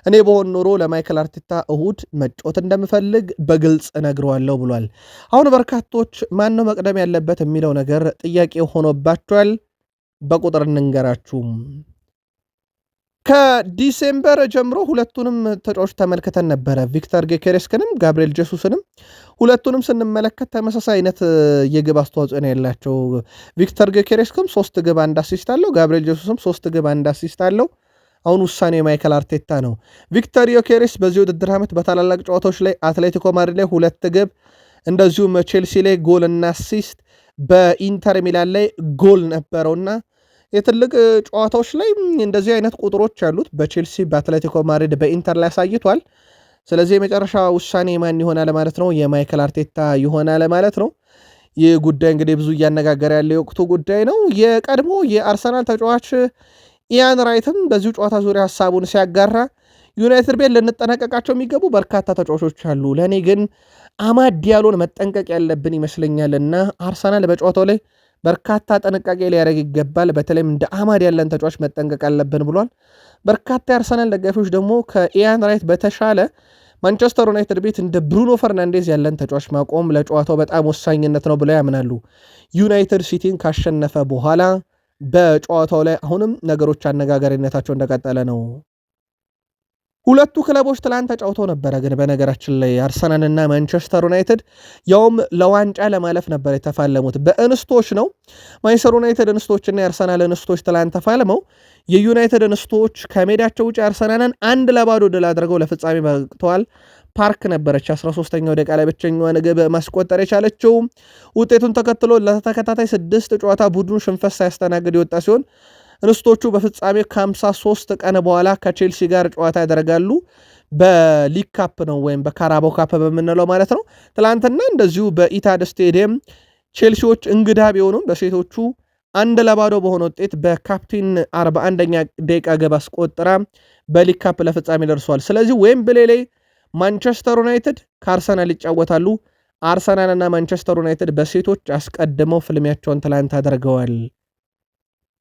እኔ በሆን ኖሮ ለማይክል አርቴታ እሁድ መጫወት እንደምፈልግ በግልጽ እነግረዋለሁ ብሏል። አሁን በርካቶች ማን ነው መቅደም ያለበት የሚለው ነገር ጥያቄ ሆኖባቸዋል። በቁጥር እንንገራችሁ። ከዲሴምበር ጀምሮ ሁለቱንም ተጫዋቾች ተመልክተን ነበረ። ቪክተር ጌኬሬስንም ጋብሪኤል ጄሱስንም ሁለቱንም ስንመለከት ተመሳሳይ አይነት የግብ አስተዋጽኦ ነው ያላቸው። ቪክተር ጌኬሬስም 3 ግብ 1 አሲስት አለው። ጋብሪኤል ጄሱስም 3 ግብ 1 አሲስት አለው። አሁን ውሳኔ ማይከል አርቴታ ነው። ቪክተር ዮኬሬስ በዚህ ውድድር ዓመት በታላላቅ ጨዋታዎች ላይ አትሌቲኮ ማድሪድ ላይ 2 ግብ እንደዚሁም ቼልሲ ላይ ጎል እና አሲስት በኢንተር ሚላን ላይ ጎል ነበረውና የትልቅ ጨዋታዎች ላይ እንደዚህ አይነት ቁጥሮች ያሉት በቼልሲ በአትሌቲኮ ማድሪድ በኢንተር ላይ አሳይቷል። ስለዚህ የመጨረሻ ውሳኔ ማን ይሆናል ማለት ነው? የማይከል አርቴታ ይሆናል ማለት ነው። ይህ ጉዳይ እንግዲህ ብዙ እያነጋገረ ያለ የወቅቱ ጉዳይ ነው። የቀድሞ የአርሰናል ተጫዋች ኢያን ራይትም በዚሁ ጨዋታ ዙሪያ ሀሳቡን ሲያጋራ ዩናይትድ ቤት ልንጠነቀቃቸው የሚገቡ በርካታ ተጫዋቾች አሉ፣ ለእኔ ግን አማድ ዲያሎን መጠንቀቅ ያለብን ይመስለኛልና አርሰናል በጨዋታው ላይ በርካታ ጥንቃቄ ሊያደርግ ይገባል፣ በተለይም እንደ አማድ ያለን ተጫዋች መጠንቀቅ አለብን ብሏል። በርካታ የአርሰናል ደጋፊዎች ደግሞ ከኢያን ራይት በተሻለ ማንቸስተር ዩናይትድ ቤት እንደ ብሩኖ ፈርናንዴዝ ያለን ተጫዋች ማቆም ለጨዋታው በጣም ወሳኝነት ነው ብለው ያምናሉ። ዩናይትድ ሲቲን ካሸነፈ በኋላ በጨዋታው ላይ አሁንም ነገሮች አነጋጋሪነታቸው እንደቀጠለ ነው። ሁለቱ ክለቦች ትላንት ተጫውተው ነበረ። ግን በነገራችን ላይ አርሰናልና ማንቸስተር ዩናይትድ ያውም ለዋንጫ ለማለፍ ነበር የተፋለሙት። በእንስቶች ነው። ማንቸስተር ዩናይትድ እንስቶችና የአርሰናል እንስቶች ትላንት ተፋልመው የዩናይትድ እንስቶች ከሜዳቸው ውጭ አርሰናልን 1-0 ድል አድርገው ለፍጻሜ በቅተዋል። ፓርክ ነበረች 13ኛው ደቂቃ ላይ ብቸኛዋ ግብ ማስቆጠር የቻለችው። ውጤቱን ተከትሎ ለተከታታይ 6 ጨዋታ ቡድኑ ሽንፈት ሳያስተናግድ የወጣ ሲሆን እንስቶቹ በፍጻሜ ከ53 ቀን በኋላ ከቼልሲ ጋር ጨዋታ ያደርጋሉ። በሊግ ካፕ ነው ወይም በካራባው ካፕ በምንለው ማለት ነው። ትላንትና እንደዚሁ በኢታድ ስቴዲየም ቼልሲዎች እንግዳ ቢሆኑም በሴቶቹ 1-0 በሆነ ውጤት በካፕቴን 41ኛ ደቂቃ ግብ አስቆጥራ በሊግ ካፕ ለፍጻሜ ደርሷል። ስለዚህ ዌምብሌ ላይ ማንቸስተር ዩናይትድ ከአርሰናል ይጫወታሉ። አርሰናልና ማንቸስተር ዩናይትድ በሴቶች አስቀድመው ፍልሚያቸውን ትላንት አድርገዋል።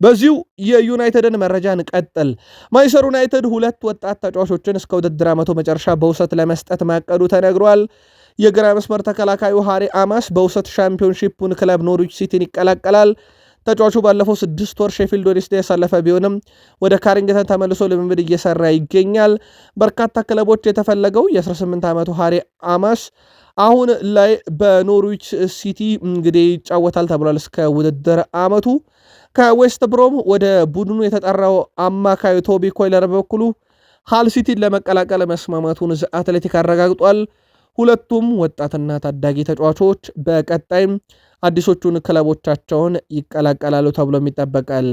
በዚሁ የዩናይትድን መረጃ እንቀጥል። ማንቸስተር ዩናይትድ 2 ወጣት ተጫዋቾችን እስከ ውድድር ዓመቱ መጨረሻ በውሰት ለመስጠት ማቀዱ ተነግሯል። የግራ መስመር ተከላካዩ ሃሪ አማስ በውሰት ሻምፒዮንሺፑን ክለብ ኖርዊች ሲቲን ይቀላቀላል። ተጫዋቹ ባለፈው 6 ወር ሼፊልድ ዌድnesday ያሳለፈ ቢሆንም ወደ ካሪንግተን ተመልሶ ልምምድ እየሰራ ይገኛል። በርካታ ክለቦች የተፈለገው የ18 ዓመቱ ሃሪ አማስ አሁን ላይ በኖርዊች ሲቲ እንግዲህ ይጫወታል ተብሏል እስከ ውድድር ዓመቱ። ከዌስት ብሮም ወደ ቡድኑ የተጠራው አማካዩ ቶቢ ኮይለር በበኩሉ ሃል ሲቲን ለመቀላቀል መስማማቱን አትሌቲክ አረጋግጧል። ሁለቱም ወጣትና ታዳጊ ተጫዋቾች በቀጣይም አዲሶቹን ክለቦቻቸውን ይቀላቀላሉ ተብሎ ይጠበቃል።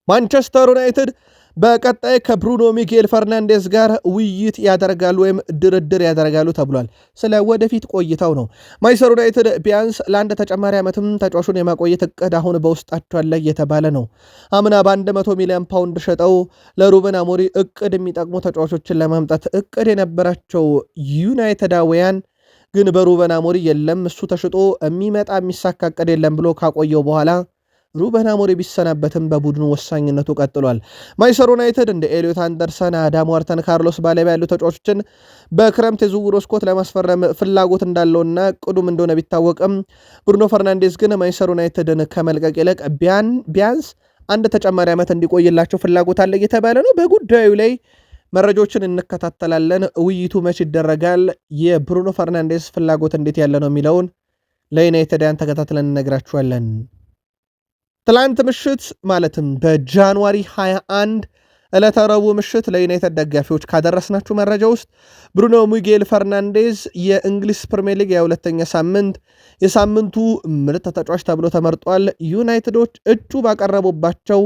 ማንቸስተር ዩናይትድ በቀጣይ ከብሩኖ ሚጌል ፈርናንዴዝ ጋር ውይይት ያደርጋሉ ወይም ድርድር ያደርጋሉ ተብሏል። ስለ ወደፊት ቆይታው ነው። ማንቸስተር ዩናይትድ ቢያንስ ለአንድ ተጨማሪ ዓመትም ተጫዋቹን የማቆየት እቅድ አሁን በውስጣቸው አለ እየተባለ ነው። አምና በ100 ሚሊዮን ፓውንድ ሸጠው ለሩበን አሞሪ እቅድ የሚጠቅሙ ተጫዋቾችን ለማምጣት እቅድ የነበራቸው ዩናይትዳውያን ግን በሩበን አሞሪ የለም እሱ ተሽጦ የሚመጣ የሚሳካ እቅድ የለም ብሎ ካቆየው በኋላ ሩበን አሞሪ ቢሰናበትም በቡድኑ ወሳኝነቱ ቀጥሏል። ማንቸስተር ዩናይትድ እንደ ኤሊዮት አንደርሰን፣ አዳም ዋርተን፣ ካርሎስ ባሌባ ያሉ ተጫዋቾችን በክረምት የዝውውር መስኮት ለማስፈረም ፍላጎት እንዳለውና ቅዱም እንደሆነ ቢታወቅም ብሩኖ ፈርናንዴዝ ግን ማንቸስተር ዩናይትድን ከመልቀቅ ይልቅ ቢያንስ አንድ ተጨማሪ ዓመት እንዲቆይላቸው ፍላጎት አለ እየተባለ ነው። በጉዳዩ ላይ መረጃዎችን እንከታተላለን። ውይይቱ መች ይደረጋል፣ የብሩኖ ፈርናንዴዝ ፍላጎት እንዴት ያለ ነው የሚለውን ለዩናይትድያን ተከታትለን እነግራችኋለን። ትላንት ምሽት ማለትም በጃንዋሪ 21 ዕለተ ረቡዕ ምሽት ለዩናይትድ ደጋፊዎች ካደረስናችሁ መረጃ ውስጥ ብሩኖ ሚጌል ፈርናንዴዝ የእንግሊዝ ፕሪሚየር ሊግ የሁለተኛ ሳምንት የሳምንቱ ምርጥ ተጫዋች ተብሎ ተመርጧል። ዩናይትዶች እጩ ባቀረቡባቸው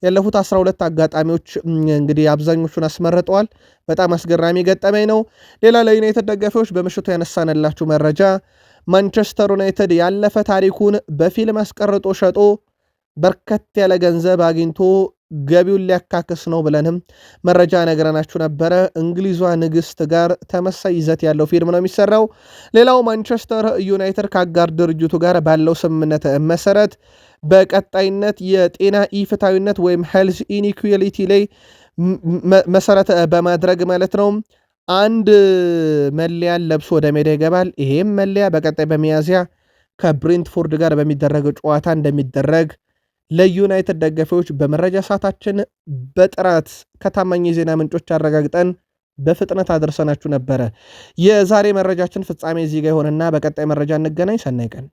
ያለፉት 12 አጋጣሚዎች እንግዲህ አብዛኞቹን አስመርጠዋል። በጣም አስገራሚ ገጠመኝ ነው። ሌላ ለዩናይትድ ደጋፊዎች በምሽቱ ያነሳንላችሁ መረጃ ማንቸስተር ዩናይትድ ያለፈ ታሪኩን በፊልም አስቀርጦ ሸጦ በርከት ያለ ገንዘብ አግኝቶ ገቢውን ሊያካክስ ነው ብለንም መረጃ ነገረናችሁ ነበረ። እንግሊዟ ንግስት ጋር ተመሳይ ይዘት ያለው ፊልም ነው የሚሰራው። ሌላው ማንቸስተር ዩናይትድ ከአጋር ድርጅቱ ጋር ባለው ስምምነት መሰረት በቀጣይነት የጤና ኢፍታዊነት ወይም ሄልዝ ኢኒኩሊቲ ላይ መሰረት በማድረግ ማለት ነው አንድ መለያን ለብሶ ወደ ሜዳ ይገባል። ይሄም መለያ በቀጣይ በሚያዝያ ከብሬንትፎርድ ጋር በሚደረግ ጨዋታ እንደሚደረግ ለዩናይትድ ደጋፊዎች በመረጃ ሰዓታችን በጥራት ከታማኝ የዜና ምንጮች አረጋግጠን በፍጥነት አድርሰናችሁ ነበረ። የዛሬ መረጃችን ፍጻሜ እዚህ ጋር ይሆንና በቀጣይ መረጃ እንገናኝ። ሰናይ ቀን